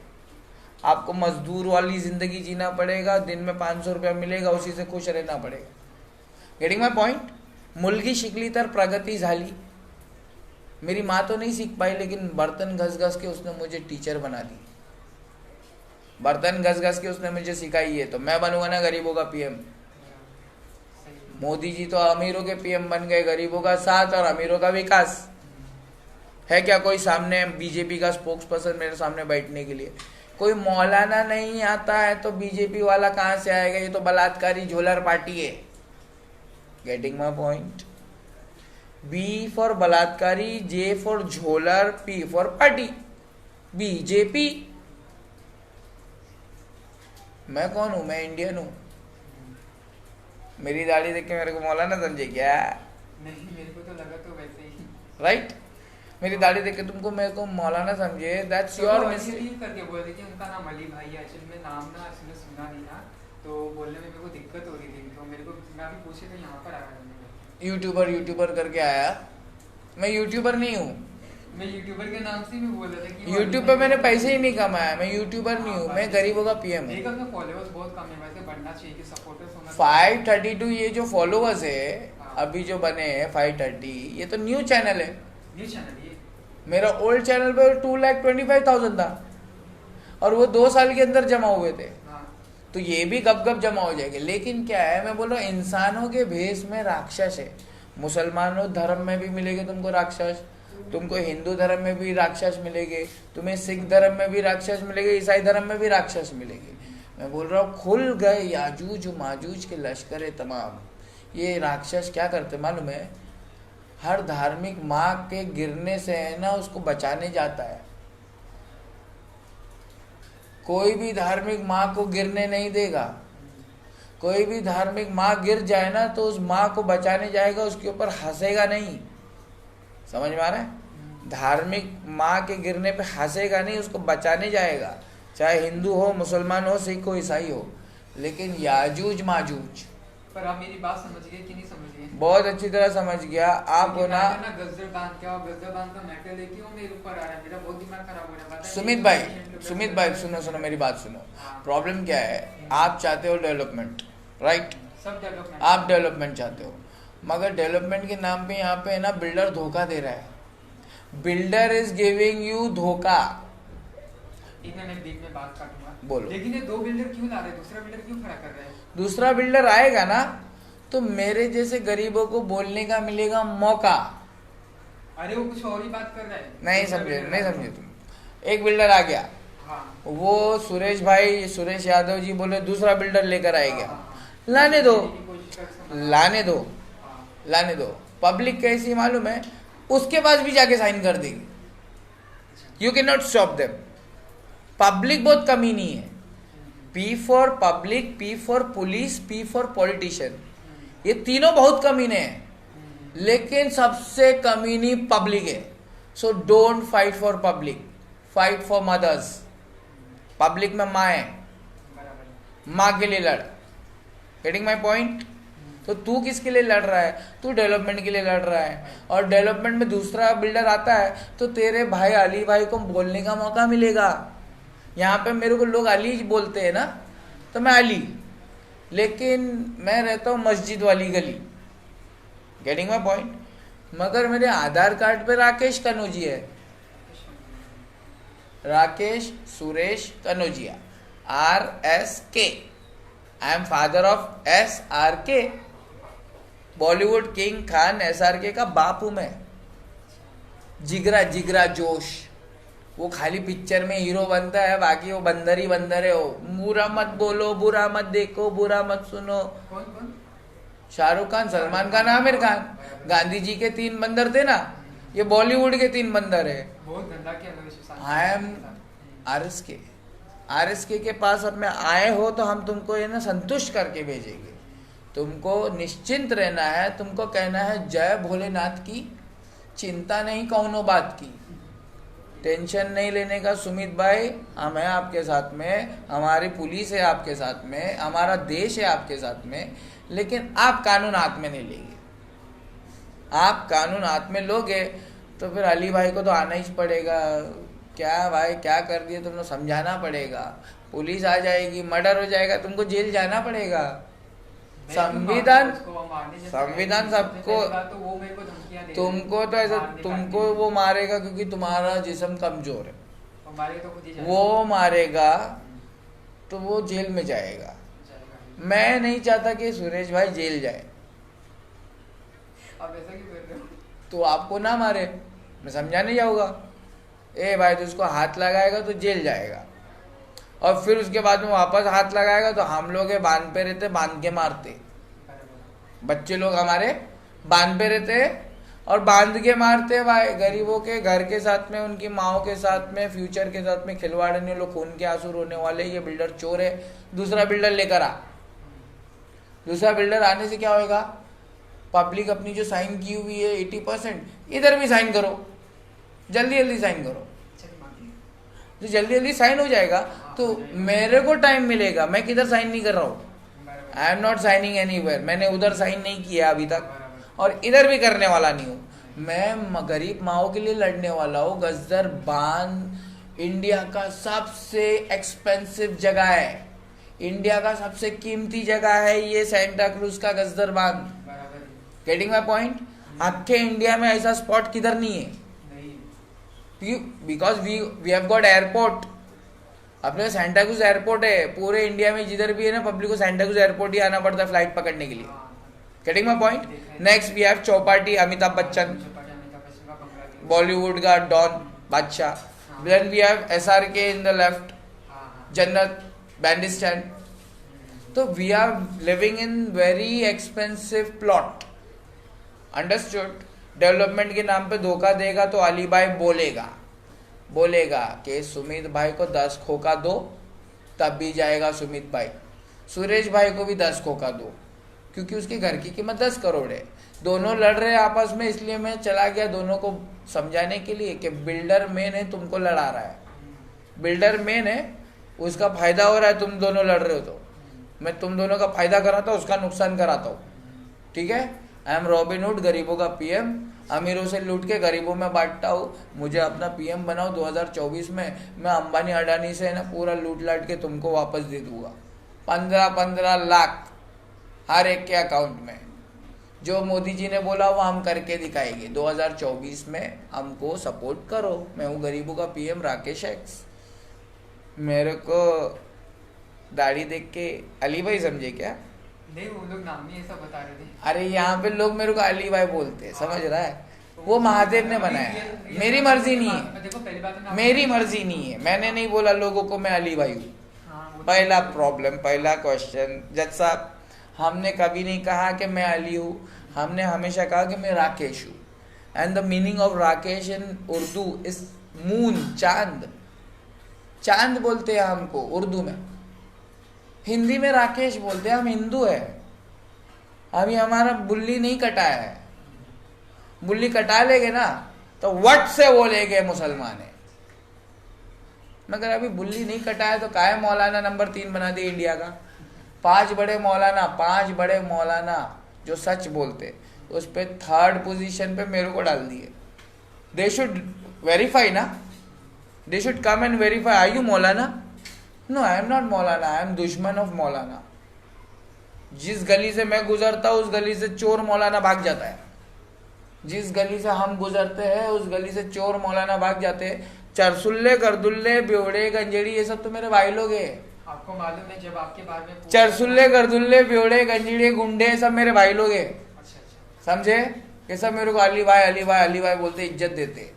आपको मजदूर वाली जिंदगी जीना पड़ेगा, दिन में 500 रुपया मिलेगा, उसी से खुश रहना पड़ेगा। Getting my point? मुलगी शिकली तर प्रगति झाली। मेरी माँ तो नहीं सीख पाई, लेकिन बर्तन घस घस के उसने मुझे टीचर बना दी। बर्तन घस घस के उसने मुझे सिखाई है, तो मैं बनूंगा ना गरीबों का पीएम। मोदी जी तो अमीरों के पीएम बन गए, गरीबों का साथ और अमीरों का विकास। है क्या कोई सामने बीजेपी का स्पोक्स पर्सन मेरे सामने बैठने के लिए? कोई मौलाना नहीं आता है तो बीजेपी वाला कहां से आएगा? ये तो बलात्कारी झोलर पार्टी है। Getting my point? B for बलात्कारी, जे फॉर झोलर, पी फॉर पार्टी, बीजेपी। मैं कौन हूं? मैं इंडियन हूं। मेरी दाढ़ी देख के मेरे को मौलाना समझे क्या? नहीं, मेरे को तो लगा तो वैसे ही। राइट? मेरी दाढ़ी देख के तुमको मेरे को मौलाना समझे, दैट्स योर मिस्टेक। करके बोल रहे थे उनका नाम अली भाई है, एक्चुअली में नाम ना इसने सुना नहीं था, तो बोलने में मेरे को दिक्कत हो रही थी, तो मेरे को मैं अभी पूछे तो यहाँ पर आया। यूट्यूबर करके आया। मैं यूट्यूबर नहीं हूँ। मैं यूट्यूबर के नाम से भी बोल रहा था कि यूट्यूब पे मैंने पैसे ही नहीं कमाया। मैं यूट्यूबर नहीं हूँ, मैं गरीबों का पीएम हूँ। देखा अपने फॉलोअर्स बहुत कम है, वैसे बढ़ना चाहिए कि सपोर्टर्स होना। 532 ये जो फॉलोअर्स है अभी जो बने हैं 530, ये तो न्यू चैनल है। न्यू चैनल ये? मेरा ओल्ड चैनल पे 2,25,000 था, और वो 2 साल के अंदर जमा हुए थे। तो ये भी गप गप जमा हो जाएंगे। लेकिन क्या है, मैं बोल रहा हूँ इंसानों के भेष में राक्षस है। मुसलमानों धर्म में भी मिलेंगे तुमको राक्षस, तुमको हिंदू धर्म में भी राक्षस मिलेंगे, तुम्हें सिख धर्म में भी राक्षस मिलेंगे, ईसाई धर्म में भी राक्षस मिलेंगे। मैं बोल रहा हूँ खुल गए याजूज माजूज के लश्कर तमाम। ये राक्षस क्या करते मालूम है? हर धार्मिक माँ के गिरने से है ना, उसको बचाने जाता है। कोई भी धार्मिक माँ को गिरने नहीं देगा। कोई भी धार्मिक माँ गिर जाए ना, तो उस माँ को बचाने जाएगा, उसके ऊपर हंसेगा नहीं। समझ में आ रहा है? धार्मिक माँ के गिरने पे हंसेगा नहीं, उसको बचाने जाएगा, चाहे हिंदू हो, मुसलमान हो, सिख हो, ईसाई हो। लेकिन याजूज माजूज, पर आप मेरी बात समझ गए कि नहीं समझ गए? बहुत अच्छी तरह समझ गया आप हो ना। गजर बांध के और गजर बांध का मैटर लेके हो, मेरे ऊपर आ रहा है, मेरा बहुत दिमाग खराब हो रहा है। सुमित भाई सुनो मेरी बात सुनो। प्रॉब्लम क्या है? आप चाहते हो डेवलपमेंट, राइट? सब डेवलपमेंट, आप डेवलपमेंट चाहते हो, मगर डेवलपमेंट के नाम पे यहाँ पे ना बिल्डर धोखा दे रहा है। बिल्डर इज गिविंग यू धोखा। मैं बीच में बात काटूंगा, बोलो। लेकिन ये 2 बिल्डर क्यों ला रहे हैं? दूसरा बिल्डर क्यों खड़ा कर रहे हैं? दूसरा बिल्डर आएगा ना, तो मेरे जैसे गरीबों को बोलने का मिलेगा मौका। अरे वो कुछ और ही बात कर रहा है। नहीं समझे तुम। एक बिल्डर आ गया, हाँ। वो सुरेश यादव जी बोले दूसरा बिल्डर लेकर आएगा। लाने दो। पब्लिक कैसी मालूम है? उसके पास भी जाके साइन कर देगी। You can not stop them. Public बहुत कमीनी है। P for public, P for police, P for politician, ये तीनों बहुत कमीने हैं, लेकिन सबसे कमीनी पब्लिक है। So don't fight for public, fight for mothers. Public में माँ है, माँ के लिए लड़। Getting my point? तो तू किसके लिए लड़ रहा है? तू डेवलपमेंट के लिए लड़ रहा है, और डेवलपमेंट में दूसरा बिल्डर आता है तो तेरे भाई अली भाई को बोलने का मौका मिलेगा। यहाँ पे मेरे को लोग अली बोलते हैं ना, तो मैं अली, लेकिन मैं रहता हूँ मस्जिद वाली गली। Getting my point? मगर मेरे आधार कार्ड पे राकेश कनौजिया है, Rakesh Suresh Kanaujia, RSK। I am father of SRK, Bollywood king Khan SRK का बाप हूं मैं। जिगरा जिगरा जोश, वो खाली पिक्चर में हीरो बनता है, बाकी वो बंदर ही बंदर है। वो बुरा मत बोलो, बुरा मत देखो, बुरा मत सुनो। कौन कौन? शाहरुख खान, सलमान खान, आमिर खान। गांधी जी के 3 बंदर थे ना, ये बॉलीवुड के 3 बंदर है। बहुत गंदा किया लोगों के साथ। आई एम RSK के पास अब में आए हो तो हम तुमको ये ना संतुष्ट करके भेजेंगे। तुमको निश्चिंत रहना है, तुमको कहना है जय भोलेनाथ की, चिंता नहीं कौनो बात की, टेंशन नहीं लेने का सुमित भाई, हम हैं आपके साथ में, हमारी पुलिस है आपके साथ में, हमारा देश है आपके साथ में। लेकिन आप कानून हाथ में नहीं लेंगे। आप कानून हाथ में लोगे तो फिर अली भाई को तो आना ही पड़ेगा। क्या भाई क्या कर दिए तुमने, समझाना पड़ेगा। पुलिस आ जाएगी, मर्डर हो जाएगा, तुमको जेल जाना पड़ेगा। संविधान सबको, तो वो मेरे को धमकियां दे तुमको तो ऐसा, तुमको वो मारेगा क्योंकि तुम्हारा जिस्म कमजोर है। तो खुद ही जाएगा। वो मारेगा तो वो जेल में जाएगा। मैं नहीं चाहता कि सुरेश भाई जेल जाए। अब ऐसा क्यों कर रहे हो? तो आपको ना मारे, मैं समझाने जाऊंगा, ए भाई तो उसको हाथ लगाएगा तो जेल जाएगा, और फिर उसके बाद में वापस हाथ लगाएगा तो हम लोग बांध पे रहते, बांध के मारते। बच्चे लोग हमारे बांध पे रहते और बांध के मारते भाई। गरीबों के घर के साथ में, उनकी माओ के साथ में, फ्यूचर के साथ में खिलवाड़ नहीं, लोग खून के आंसू रोने वाले। ये बिल्डर चोर है, दूसरा बिल्डर लेकर आ। दूसरा बिल्डर आने से क्या होगा, पब्लिक अपनी जो साइन की हुई है 80%, इधर भी साइन करो, जल्दी जल्दी साइन करो। जो जल्दी जल्दी साइन हो जाएगा तो मेरे को टाइम मिलेगा। मैं किधर साइन नहीं कर रहा हूँ, आई एम नॉट साइनिंग एनीवेयर। मैंने उधर साइन नहीं किया अभी तक, और इधर भी करने वाला नहीं हूँ। मैं गरीब माओ के लिए लड़ने वाला हूँ। गजदर बांध इंडिया का सबसे एक्सपेंसिव जगह है, इंडिया का सबसे कीमती जगह है ये सेंटा क्रूज का Gazdar Bandh. Getting my point? आखे इंडिया में ऐसा स्पॉट किधर नहीं है, because we have got airport. अपने सेंटा क्रूज एयरपोर्ट है, पूरे इंडिया में जिधर भी है ना, पब्लिक को सेंटा क्रूज एयरपोर्ट ही आना पड़ता है फ्लाइट पकड़ने के लिए। Getting my point? Next we have Chowpatty, Amitabh Bachchan, Bollywood का डॉन बादशाह। Then we have SRK in the left, Jannat, bandstand. तो we are living in very expensive plot. Understood? Development के नाम पे धोखा देगा तो अली भाई बोलेगा कि सुमित भाई को 10 खोखा दो, तब भी जाएगा सुमित भाई। सुरेश भाई को भी 10 खोखा दो, क्योंकि उसके घर की कीमत 10 करोड़ है। दोनों लड़ रहे हैं आपस में, इसलिए मैं चला गया दोनों को समझाने के लिए कि बिल्डर मेन है, तुमको लड़ा रहा है। बिल्डर मेन है, उसका फायदा हो रहा है, तुम दोनों लड़ रहे हो तो मैं तुम दोनों का फायदा कराता हूँ, उसका नुकसान कराता हूँ। ठीक है? आई एम रॉबिन हुड, गरीबों का PM। अमीरों से लूट के गरीबों में बांटता हूँ। मुझे अपना PM बनाओ 2024 में, मैं अंबानी अडानी से ना पूरा लूट लाट के तुमको वापस दे दूंगा। 15-15 लाख हर एक के अकाउंट में। जो मोदी जी ने बोला वो हम करके दिखाएंगे। 2024 में हमको सपोर्ट करो। मैं हूँ गरीबों का PM राकेश एक्स। मेरे को दाढ़ी देख के अली भाई समझे क्या? नहीं, वो लोग नाम ही ऐसा बता रहे थे। अरे यहाँ पे लोग मेरे को अली भाई बोलते हैं, समझ रहा है? वो महादेव ने बनाया है, मेरी मर्जी नहीं है। देखो, पहली बात है, मेरी मर्जी नहीं है, मैंने नहीं बोला लोगों को मैं अली भाई हूँ। पहला प्रॉब्लम, पहला क्वेश्चन, जज साहब, हमने कभी नहीं कहा कि मैं अली हूँ, हमने हमेशा कहा कि मैं राकेश हूँ। And the meaning of Rakesh in Urdu is moon, चांद। चांद बोलते हैं हमको उर्दू में, हिंदी में राकेश बोलते हैं। हम हिंदू है, अभी हमारा बुल्ली नहीं कटाया है। बुल्ली कटा लेंगे ना तो वट से बोलेंगे मुसलमान है, मगर अभी बुल्ली नहीं कटाया तो काहे मौलाना नंबर 3 बना दिए इंडिया का। 5 बड़े मौलाना जो सच बोलते, उस पे 3rd पोजीशन पे मेरे को डाल दिए। दे शुड वेरीफाई ना, they should come and verify, are you मौलाना? नो, आई एम नॉट मौलाना, आई एम दुश्मन ऑफ मौलाना। जिस गली से मैं गुजरता हूँ उस गली से चोर मौलाना भाग जाता है। जिस गली से हम गुजरते हैं उस गली से चोर मौलाना भाग जाते हैं। चरसुल्ले, करदुल्ले, ब्योड़े, गंजेड़ी, ये सब तो मेरे भाई लोग हैं। आपको मालूम है जब आपके बारे में चरसुल्ले, गर्दुल्ले, ब्योड़े, गंजीड़े, गुंडे सब मेरे भाई लोग हैं। अच्छा। समझे? ये सब मेरे को अली भाई अली भाई अली भाई बोलते, इज्जत देते।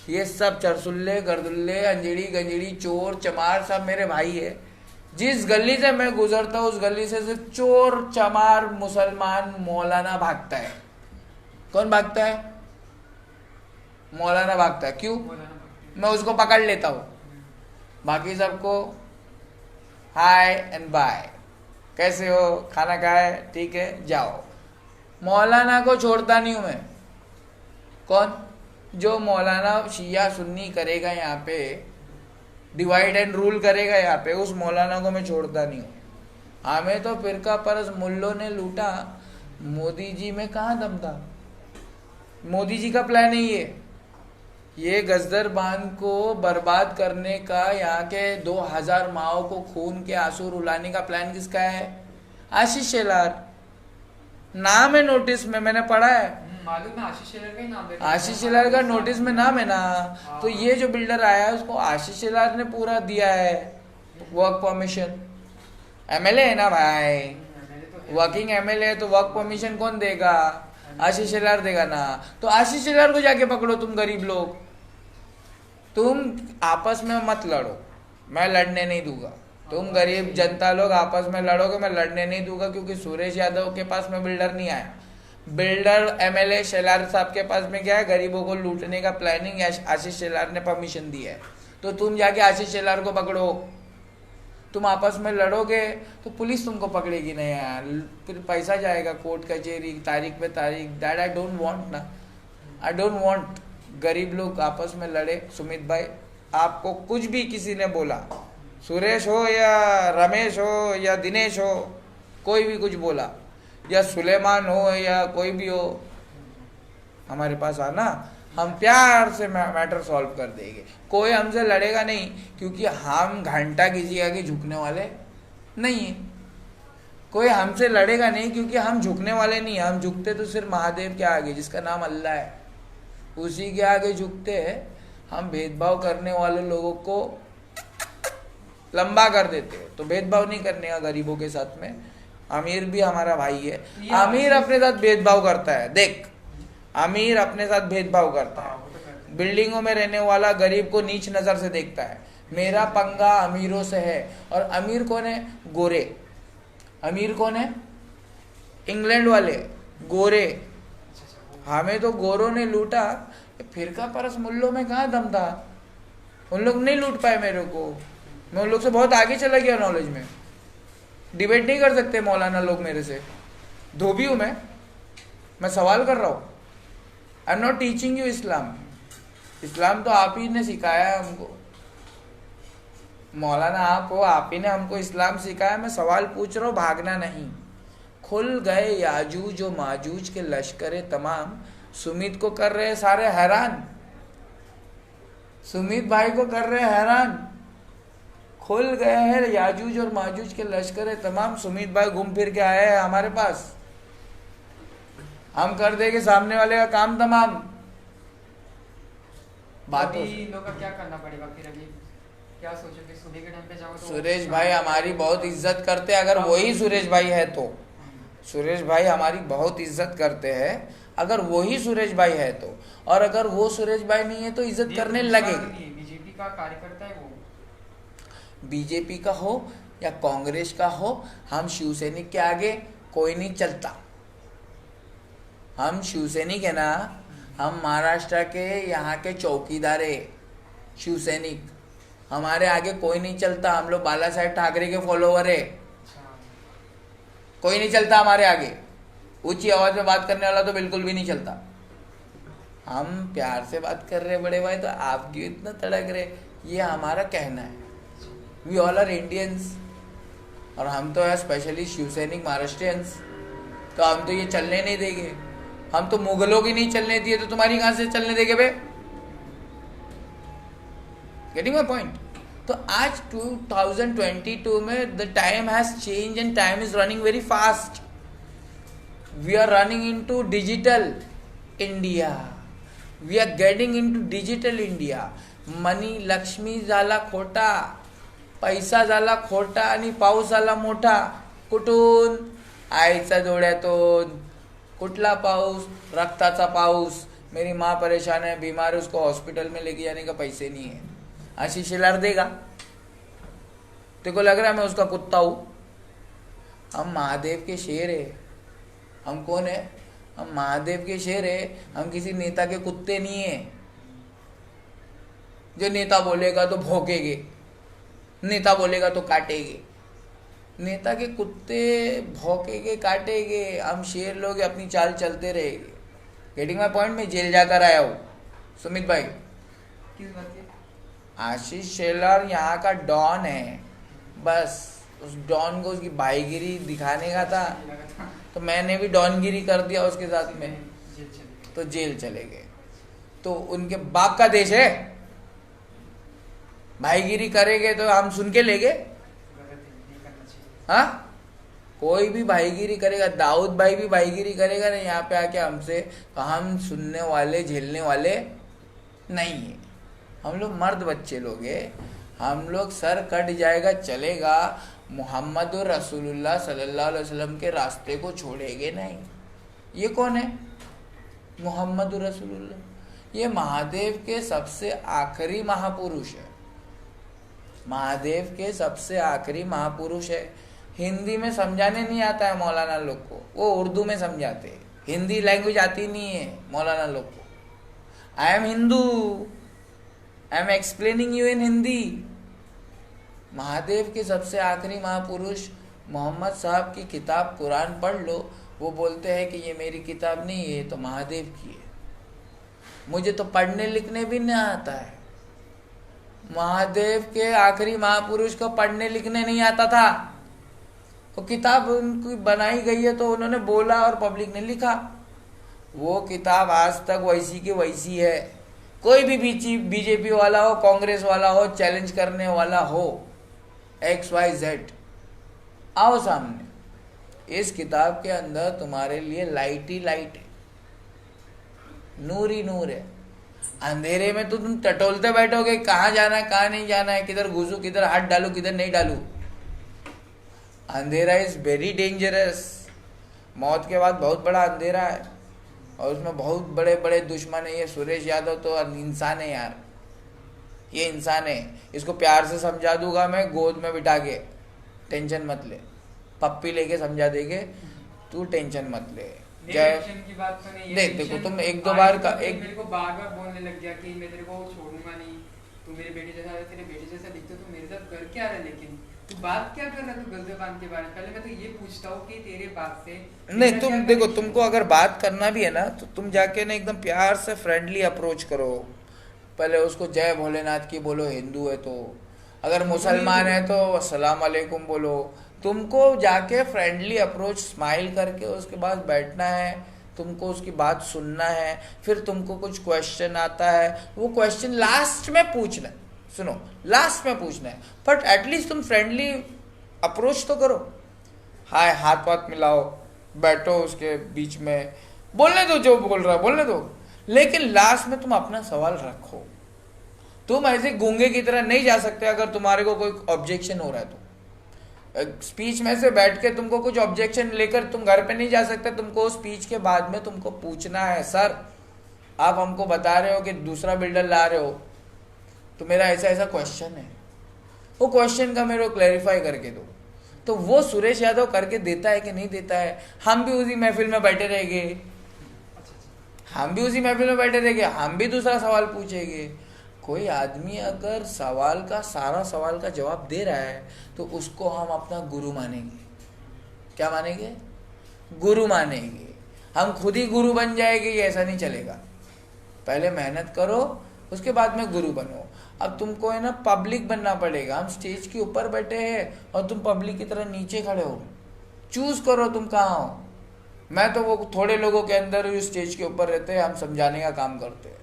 ये सब चरसुल्ले, गर्दुल्ले, अंजड़ी गंजड़ी, चोर चमार सब मेरे भाई है। जिस गली से मैं गुजरता हूँ उस गली से सिर्फ चोर चमार मुसलमान मौलाना भागता है। कौन भागता है? मौलाना भागता है। क्यों? मैं उसको पकड़ लेता हूँ। बाकी सबको हाय एंड बाय, कैसे हो, खाना खाए, ठीक है, जाओ। मौलाना को छोड़ता नहीं हूं मैं। कौन? जो मौलाना शिया सुन्नी करेगा यहाँ पे, डिवाइड एंड रूल करेगा यहाँ पे, उस मौलाना को मैं छोड़ता नहीं हूँ। हमें तो फिरका परस मुल्लों ने लूटा, मोदी जी में कहाँ दम था? मोदी जी का प्लान है ये गजदर बांध को बर्बाद करने का, यहाँ के 2000 माओ को खून के आंसू रुलाने का प्लान किसका है? आशीष शेलार। नाम है नोटिस में, मैंने पढ़ा है। मालूम है, आशीष शेलार का ही नाम है। आशीष शेलार का नोटिस में नाम है ना। तो ये जो बिल्डर आया है उसको आशीष शेलार ने पूरा दिया है वर्क परमिशन। एमएलए है ना भाई, वर्किंग एमएलए है, तो वर्क परमिशन कौन देगा? आशीष शेलार देगा ना। तो आशीष शेलार को जाके पकड़ो तुम गरीब लोग। तुम आपस में मत लड़ो, मैं लड़ने नहीं दूंगा। तुम गरीब जनता लोग आपस में लड़ोगे, मैं लड़ने नहीं दूंगा, क्योंकि सुरेश यादव के पास में बिल्डर नहीं आया। बिल्डर एमएलए शेलार साहब के पास में क्या है? गरीबों को लूटने का प्लानिंग आशीष शेलार ने परमिशन दी है। तो तुम जाके आशीष शेलार को पकड़ो। तुम आपस में लड़ोगे तो पुलिस तुमको पकड़ेगी नहीं यार, फिर पैसा जाएगा कोर्ट कचहरी, तारीख पे तारीख। दैट आई डोंट वांट ना, आई डोंट वांट गरीब लोग आपस में लड़े। सुमित भाई, आपको कुछ भी किसी ने बोला, सुरेश हो या रमेश हो या दिनेश हो, कोई भी कुछ बोला, या सुलेमान हो या कोई भी हो, हमारे पास आना, हम प्यार से मैटर सॉल्व कर देंगे। कोई हमसे लड़ेगा नहीं, क्योंकि हम घंटा किसी आगे झुकने वाले नहीं है। कोई हमसे लड़ेगा नहीं, क्योंकि हम झुकने वाले नहीं हैं। हम झुकते तो सिर्फ महादेव के आगे, जिसका नाम अल्लाह है, उसी के आगे झुकते हैं। हम भेदभाव करने वाले लोगों को लंबा कर देते हैं। तो भेदभाव नहीं करने का गरीबों के साथ में। अमीर भी हमारा भाई है, अमीर अपने साथ भेदभाव करता है। देख, अमीर अपने साथ भेदभाव करता है। बिल्डिंगों में रहने वाला गरीब को नीच नजर से देखता है। मेरा पंगा अमीरों से है। और अमीर कौन है? गोरे। अमीर कौन है? इंग्लैंड वाले गोरे। हमें तो गोरों ने लूटा। फिरका परस मुल्लों में कहाँ दम था? उन लोग नहीं लूट पाए मेरे को। मैं उन लोग से बहुत आगे चला गया नॉलेज में। डिबेट नहीं कर सकते मौलाना लोग मेरे से। धोबी हूं मैं सवाल कर रहा हूं। I am not teaching you Islam. इस्लाम तो आप ही ने सिखाया है हमको। मौलाना आप हो, आप ही ने हमको इस्लाम सिखाया। मैं सवाल पूछ रहा हूँ, भागना नहीं। खुल गए याजूज और माजूज के लश्करे तमाम। सुमित को कर रहे सारे हैरान। सुमित भाई को कर रहे हैरान। खुल गए हैं याजूज और माजूज के लश्करे तमाम। सुमित भाई घूम फिर के आए हैं हमारे पास। हम कर देंगे सामने वाले का काम तमाम। बाकी लोग का क्या करना पड़ेगा फिर? अभी क्या सोचोगे? सुबह के टाइम पे जाओ तो सुरेश भाई हमारी बहुत इज्जत करते हैं। अगर वही सुरेश भाई है तो, सुरेश भाई हमारी बहुत इज्जत करते हैं अगर वही सुरेश भाई है तो। और अगर वो सुरेश भाई नहीं है तो इज्जत करने लगेगी। बीजेपी का कार्यकर्ता है वो, बीजेपी का हो या कांग्रेस का हो, हम शिवसैनिक के आगे कोई नहीं चलता। हम शिवसैनिक है ना, हम महाराष्ट्र के यहाँ के चौकीदार है शिवसैनिक। हमारे आगे कोई नहीं चलता। हम लोग बाला साहेब ठाकरे के फॉलोवर है। कोई नहीं चलता हमारे आगे। ऊंची आवाज में बात करने वाला तो बिल्कुल भी नहीं चलता। हम प्यार से बात कर रहे बड़े भाई, तो आप क्यों इतना तड़क रहे? ये हमारा कहना है। We all are Indians. और हम तो है स्पेशली शिवसैनिक महाराष्ट्रियंस। तो हम तो ये चलने नहीं देंगे। हम तो मुगलों की नहीं चलने दिए, तो तुम्हारी कहां से चलने देंगे बे? Getting my point? तो आज 2022 में the time has change and time is running very fast. We are running into digital India. We are getting into digital India. Money Lakshmi झाला खोटा, पैसा झाला खोटा आणि पाऊस झाला मोठा. कुठून? आईचा डोळ्यातून. कुठला पाऊस? रक्ताचा पाऊस. मेरी माँ परेशान है, बीमार है, उसको हॉस्पिटल में लेके जाने का पैसे नहीं है. आशीष शेलार देगा? तेको लग रहा है मैं उसका कुत्ता हूं? हम महादेव के शेर है. हम कौन है? हम महादेव के शेर है. हम किसी नेता के कुत्ते नहीं है. जो नेता बोलेगा तो भौंकेगे, नेता बोलेगा तो काटेंगे. नेता के कुत्ते भौंकेगे काटेंगे, हम शेर लोग अपनी चाल चलते रहेंगे. Getting my point. में जेल जाकर आया हूँ सुमित भाई. किस बात की? आशीष शेलार यहाँ का डॉन है. बस उस डॉन को उसकी भाईगिरी दिखाने का था, तो मैंने भी डॉनगिरी कर दिया उसके साथ में, तो जेल चले गए. तो उनके बाप का देश है, भाईगिरी करेंगे तो हम सुन के लेंगे. हाँ, कोई भी भाईगिरी करेगा, दाऊद भाई भी भाईगिरी करेगा ना यहाँ पे आके हमसे, तो हम सुनने वाले झेलने वाले नहीं है. हम लोग मर्द बच्चे लोग हैं. हम लोग सर कट जाएगा चलेगा, मोहम्मद रसूलुल्लाह सल्लल्लाहु अलैहि वसल्लम के रास्ते को छोड़ेंगे नहीं. ये कौन है? मोहम्मद रसूलुल्लाह. ये महादेव के सबसे आखिरी महापुरुष है. महादेव के सबसे आखिरी महापुरुष है. हिंदी में समझाने नहीं आता है मौलाना लोग को, वो उर्दू में समझाते हैं. हिंदी लैंग्वेज आती नहीं है मौलाना लोग को. I am Hindu, I am explaining you in Hindi. Mahadev के सबसे आखिरी महापुरुष मोहम्मद साहब की किताब कुरान पढ़ लो. वो बोलते हैं कि ये मेरी किताब नहीं है, तो महादेव की है. मुझे तो पढ़ने लिखने भी नहीं आता है. महादेव के आखिरी महापुरुष को पढ़ने लिखने नहीं आता था. वो किताब उनकी बनाई गई है, तो उन्होंने बोला और पब्लिक ने लिखा. वो किताब आज तक वैसी की वैसी है. कोई भी बीजेपी वाला हो, कांग्रेस वाला हो, चैलेंज करने वाला हो, XYZ, आओ सामने. इस किताब के अंदर तुम्हारे लिए लाइट ही लाइट है, नूर ही नूर है. अंधेरे में तो तुम टटोलते बैठोगे, कहाँ जाना है कहाँ नहीं जाना है, किधर घुसू किधर हाथ डालू किधर नहीं डालू. अंधेरा इज वेरी डेंजरस. मौत के बाद बहुत बड़ा अंधेरा है, और उसमें बहुत बड़े बड़े दुश्मन है. ये सुरेश यादव तो इंसान है यार, ये इंसान है. इसको प्यार से समझा दूंगा मैं, गोद में बिठा के, टेंशन मत ले. पप्पी लेके समझा देंगे, तू टेंशन मत ले. जय की बात तो नहीं है. देख देखो तुम एक दो बार का एक मेरे को बार बार बोलने लग गया कि मैं तेरे को छोड़ूंगा नहीं, तू मेरे बेटे जैसा है, तेरे बेटे जैसा दिखता, तू मेरे साथ कर क्या रहा है, लेकिन तू बात क्या कर रहा है, तू गजबान के बारे में. पहले मैं तो ये पूछता हूँ कि तेरे बात से नहीं, तुम देखो, तुमको अगर बात करना भी है ना, तो तुम जाके ना एकदम प्यार से फ्रेंडली अप्रोच करो. पहले उसको जय भोलेनाथ की बोलो, हिंदू है तो. अगर मुसलमान है तो अस्सलाम वालेकुम बोलो. तुमको जाके फ्रेंडली अप्रोच, स्माइल करके उसके बाद बैठना है. तुमको उसकी बात सुनना है. फिर तुमको कुछ क्वेश्चन आता है, वो क्वेश्चन लास्ट में पूछना है. सुनो, लास्ट में पूछना है, बट एटलीस्ट तुम फ्रेंडली अप्रोच तो करो. हाय, हाथ पाथ मिलाओ, बैठो उसके बीच में, बोलने दो जो बोल रहा है बोलने दो, लेकिन लास्ट में तुम अपना सवाल रखो. तुम ऐसे गूंगे की तरह नहीं जा सकते. अगर तुम्हारे को कोई ऑब्जेक्शन हो रहा है तो स्पीच में से बैठ के तुमको कुछ ऑब्जेक्शन लेकर तुम घर पे नहीं जा सकते. तुमको स्पीच के बाद में तुमको पूछना है, सर आप हमको बता रहे हो कि दूसरा बिल्डर ला रहे हो, तो मेरा ऐसा ऐसा क्वेश्चन है, वो क्वेश्चन का मेरे को क्लैरिफाई करके दो. तो वो सुरेश यादव करके देता है कि नहीं देता है. हम भी उसी महफिल में बैठे रहेंगे, हम भी उसी महफिल में बैठे रहेंगे, हम भी दूसरा सवाल पूछेंगे. कोई आदमी अगर सवाल का सारा सवाल का जवाब दे रहा है, तो उसको हम अपना गुरु मानेंगे. क्या मानेंगे? गुरु मानेंगे. हम खुद ही गुरु बन जाएंगे, ये ऐसा नहीं चलेगा. पहले मेहनत करो, उसके बाद में गुरु बनो. अब तुमको है ना पब्लिक बनना पड़ेगा. हम स्टेज के ऊपर बैठे हैं और तुम पब्लिक की तरह नीचे खड़े हो. चूज करो तुम कहाँ हो. मैं तो वो थोड़े लोगों के अंदर स्टेज के ऊपर रहते हैं, हम समझाने का काम करते हैं,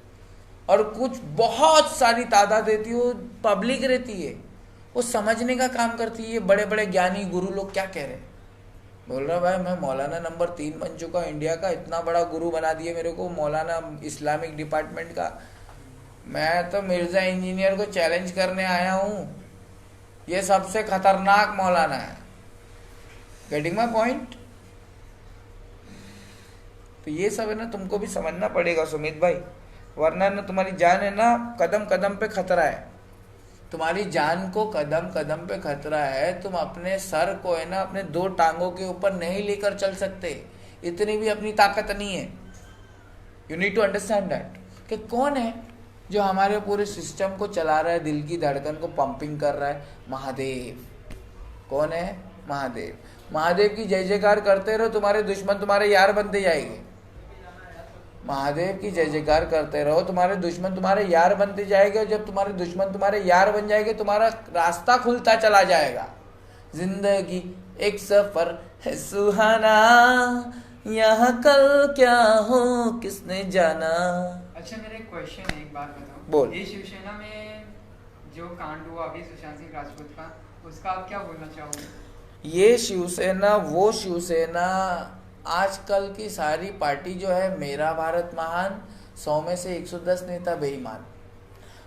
और कुछ बहुत सारी तादाद रहती है, वो पब्लिक रहती है, वो समझने का काम करती है. बड़े बड़े ज्ञानी गुरु लोग क्या कह रहे हैं, बोल रहा भाई मैं मौलाना नंबर 3 बन चुका, इंडिया का इतना बड़ा गुरु बना दिए मेरे को मौलाना इस्लामिक डिपार्टमेंट का. मैं तो मिर्जा इंजीनियर को चैलेंज करने आया हूँ. ये सबसे खतरनाक मौलाना है। Getting my point? तो ये सब है ना, तुमको भी समझना पड़ेगा सुमित भाई, वरना ना तुम्हारी जान है ना कदम कदम पे खतरा है। तुम्हारी जान को कदम कदम पे खतरा है। तुम अपने सर को है ना अपने 2 टांगों के ऊपर नहीं लेकर चल सकते, इतनी भी अपनी ताकत नहीं है। You need to understand that कि कौन है जो हमारे पूरे सिस्टम को चला रहा है, दिल की धड़कन को पंपिंग कर रहा है? महादेव। कौन है? महादेव। महादेव की जय जयकार करते रहो, तुम्हारे दुश्मन तुम्हारे यार बनते जाएंगे। महादेव की जय जयकार करते रहो, तुम्हारे दुश्मन तुम्हारे यार बनते जाएंगे। और जब तुम्हारे दुश्मन तुम्हारे यार बन जाएंगे, तुम्हारा रास्ता खुलता चला जाएगा। जिंदगी एक सफर है सुहाना, यहाँ कल क्या हो किसने जाना। अच्छा, मेरा एक क्वेश्चन है, एक बात बताओ। बोल। ये शिवसेना में जो कांड हुआ अभी सुशांत सिंह राजपूत का, उसका आप क्या बोलना चाहोगे? ये शिवसेना, वो शिवसेना, आजकल की सारी पार्टी जो है, मेरा भारत महान, 100 में से 110 नेता बेईमान।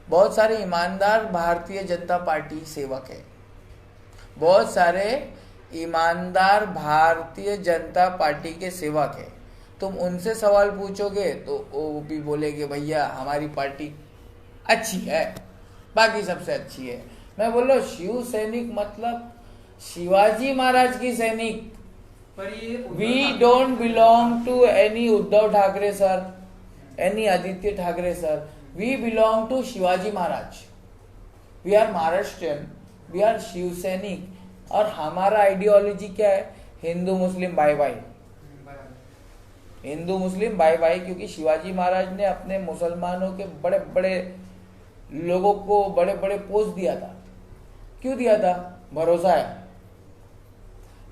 बहुत सारे ईमानदार भारतीय जनता पार्टी सेवक है, बहुत सारे ईमानदार भारतीय जनता पार्टी के सेवक है। तुम उनसे सवाल पूछोगे तो वो भी बोलेंगे भैया हमारी पार्टी अच्छी है, बाकी सबसे अच्छी है। मैं बोल रहा हूँ शिव सैनिक मतलब शिवाजी महाराज की सैनिक। पर ये we don't belong to any Uddhav Thackeray sir, any Aaditya Thackeray sir. We belong to Shivaji Maharaj. We are Maharashtrian, we are Shiv Sainik. और हमारा आइडियोलॉजी क्या है? Hindu Muslim bye bye, Hindu Muslim bye bye. क्योंकि शिवाजी महाराज ने अपने मुसलमानों के बड़े बड़े लोगों को बड़े बड़े पोस्ट दिया था। क्यों दिया था? भरोसा है।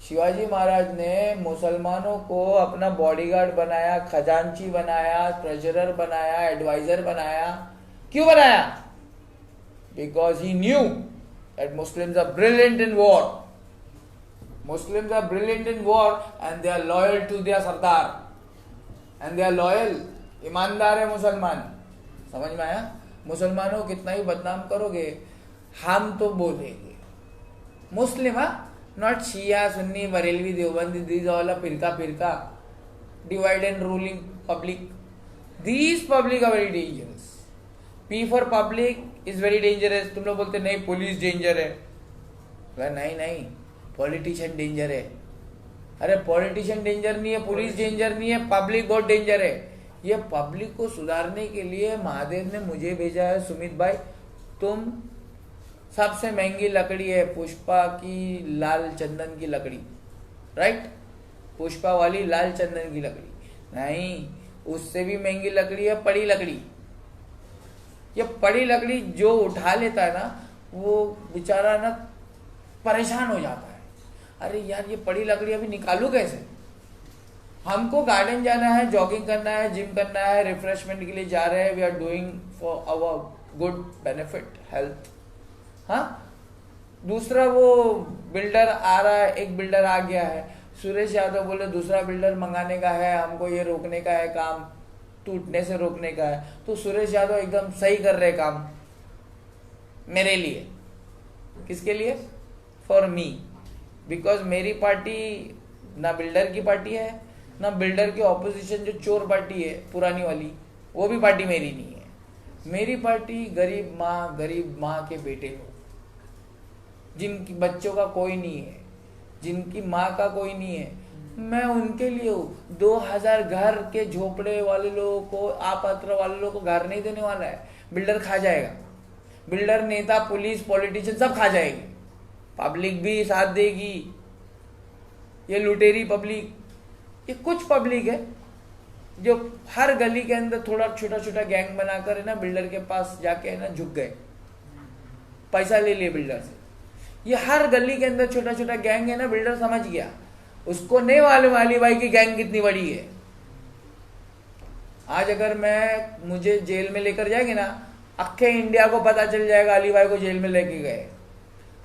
शिवाजी महाराज ने मुसलमानों को अपना बॉडीगार्ड बनाया, खजांची बनाया, ट्रेजरर बनाया, एडवाइजर बनाया। क्यों बनाया? Because he knew that Muslims are brilliant in war. Muslims are brilliant in war and they are loyal to their sardar, and they are loyal. ईमानदार है मुसलमान। समझ में आया? मुसलमानों को कितना ही बदनाम करोगे, हम तो बोलेंगे मुस्लिम, नॉट शिया सुन्नी बरेलवी देवबंदी, दीज ऑल फिरका divide and ruling public. These public are very dangerous. P for public is very dangerous. तुम लोग बोलते नहीं पुलिस डेंजर है, नहीं पॉलिटिशियन डेंजर है। अरे पॉलिटिशियन डेंजर नहीं है, पुलिस डेंजर नहीं है, पब्लिक बहुत डेंजर है। ये पब्लिक को सुधारने के लिए महादेव ने मुझे भेजा है। सुमित भाई, तुम सबसे महंगी लकड़ी है पुष्पा की लाल चंदन की लकड़ी, राइट? पुष्पा वाली लाल चंदन की लकड़ी नहीं, उससे भी महंगी लकड़ी है पड़ी लकड़ी। ये पड़ी लकड़ी जो उठा लेता है ना, वो बेचारा ना परेशान हो जाता है। अरे यार ये पड़ी लकड़ी अभी निकालू कैसे? हमको गार्डन जाना है, जॉगिंग करना है, जिम करना है, रिफ्रेशमेंट के लिए जा रहे हैं। We are doing for our good benefit health. हाँ, दूसरा वो बिल्डर आ रहा है, एक बिल्डर आ गया है, सुरेश यादव बोले दूसरा बिल्डर मंगाने का है, हमको ये रोकने का है, काम टूटने से रोकने का है। तो सुरेश यादव एकदम सही कर रहे काम मेरे लिए। किसके लिए? For me. बिकॉज मेरी पार्टी ना बिल्डर की पार्टी है, ना बिल्डर की ऑपोजिशन जो चोर पार्टी है पुरानी वाली, वो भी पार्टी मेरी नहीं है। मेरी पार्टी गरीब माँ के बेटे लोग, जिनकी बच्चों का कोई नहीं है, जिनकी माँ का कोई नहीं है, मैं उनके लिए हूँ। 2000 घर के झोपड़े वाले लोगों को, आपात्र वाले लोगों को घर नहीं देने वाला है। बिल्डर खा जाएगा, बिल्डर, नेता, पुलिस, पॉलिटिशियन सब खा जाएगी, पब्लिक भी साथ देगी। ये लुटेरी पब्लिक, ये कुछ पब्लिक है जो हर गली के अंदर थोड़ा छोटा छोटा गैंग बनाकर है ना बिल्डर के पास जाके है ना झुक गए, पैसा ले लिए बिल्डर से। ये हर गली के अंदर छोटा छोटा गैंग है ना, बिल्डर समझ गया। उसको नहीं मालूम अली भाई की गैंग कितनी बड़ी है। आज अगर मुझे जेल में लेकर जाएंगे ना, अक्खे इंडिया को पता चल जाएगा अली भाई को जेल में लेके गए।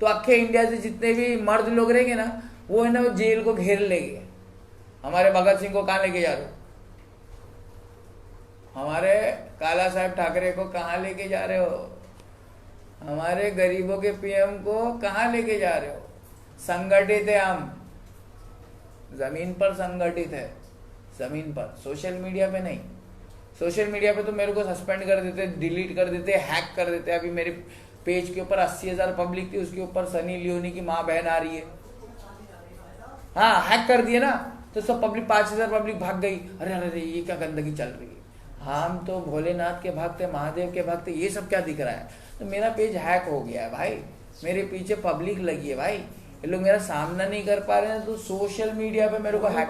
तो अक्खे इंडिया से जितने भी मर्द लोग रहेंगे ना, वो है ना वो जेल को घेर लेंगे। हमारे भगत सिंह को कहाँ लेके जा रहे हो? हमारे काला साहब ठाकरे को कहाँ लेके जा रहे हो? हमारे गरीबों के पीएम को कहाँ लेके जा रहे हो? संगठित है हम, जमीन पर संगठित है, जमीन पर, सोशल मीडिया पे नहीं। सोशल मीडिया पे तो मेरे को सस्पेंड कर देते, डिलीट कर देते, हैक कर देते। अभी मेरे पेज के ऊपर 80,000 पब्लिक थी, उसके ऊपर सनी लियोनी की माँ बहन आ रही है। हाँ, हैक कर दिए ना, तो सब पब्लिक 5,000 पब्लिक भाग गई। अरे अरे अरे, ये क्या गंदगी चल रही है। हम तो भोलेनाथ के भक्त है, महादेव के भक्त है, ये सब क्या दिख रहा है? तो मेरा पेज हैक हो गया है भाई, मेरे पीछे पब्लिक लगी है भाई, ये लोग मेरा सामना नहीं कर पा रहे हैं, तो सोशल मीडिया पे मेरे को हैक,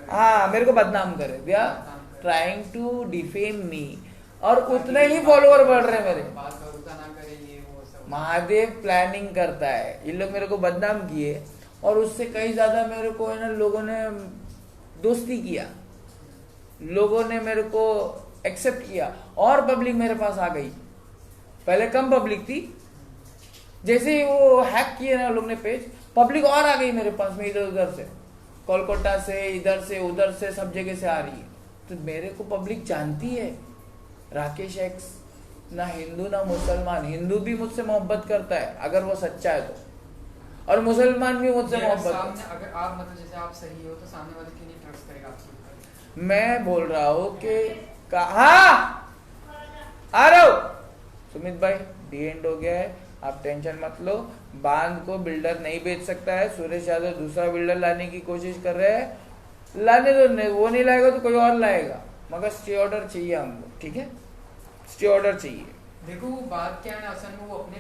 हाँ, मेरे को बदनाम करे, they are trying to defame me, और उतने ही फॉलोअर बढ़ रहे हैं मेरे। महादेव प्लानिंग करता है, ये लोग मेरे को बदनाम किए, और उससे कहीं ज्यादा मेरे को है ना, लोगों ने दोस्ती किया, लोगों ने मेरे को एक्सेप्ट किया, और पब्लिक मेरे पास आ गई। पहले कम पब्लिक थी, जैसे ही वो हैक किए ना लोग ने पेज, पब्लिक और आ गई मेरे पास में, इधर उधर से, कोलकाता से, इधर से उधर से, सब जगह से आ रही है। तो मेरे को पब्लिक जानती है, राकेश एक्स ना हिंदू ना मुसलमान, हिंदू भी मुझसे मोहब्बत करता है अगर वो सच्चा है तो, और मुसलमान भी मुझसे मोहब्बत करता है। अगर आप मतलब जैसे आप सही हो तो सामने वाले क्यों नहीं ट्रस्ट करेगा आपके ऊपर? मैं बोल रहा हूँ कि हाँ आ रहा हूँ सुमित भाई, डी एंड हो गया है, आप टेंशन मत लो। बांध को बिल्डर नहीं बेच सकता है, सुरेश यादव दूसरा बिल्डर लाने की कोशिश कर रहे हैं, लाने दो, नहीं वो नहीं लाएगा तो कोई और लाएगा, मगर स्टे ऑर्डर चाहिए हमको, ठीक है? स्टे ऑर्डर चाहिए। देखो वो बात क्या है ना, असल में वो अपने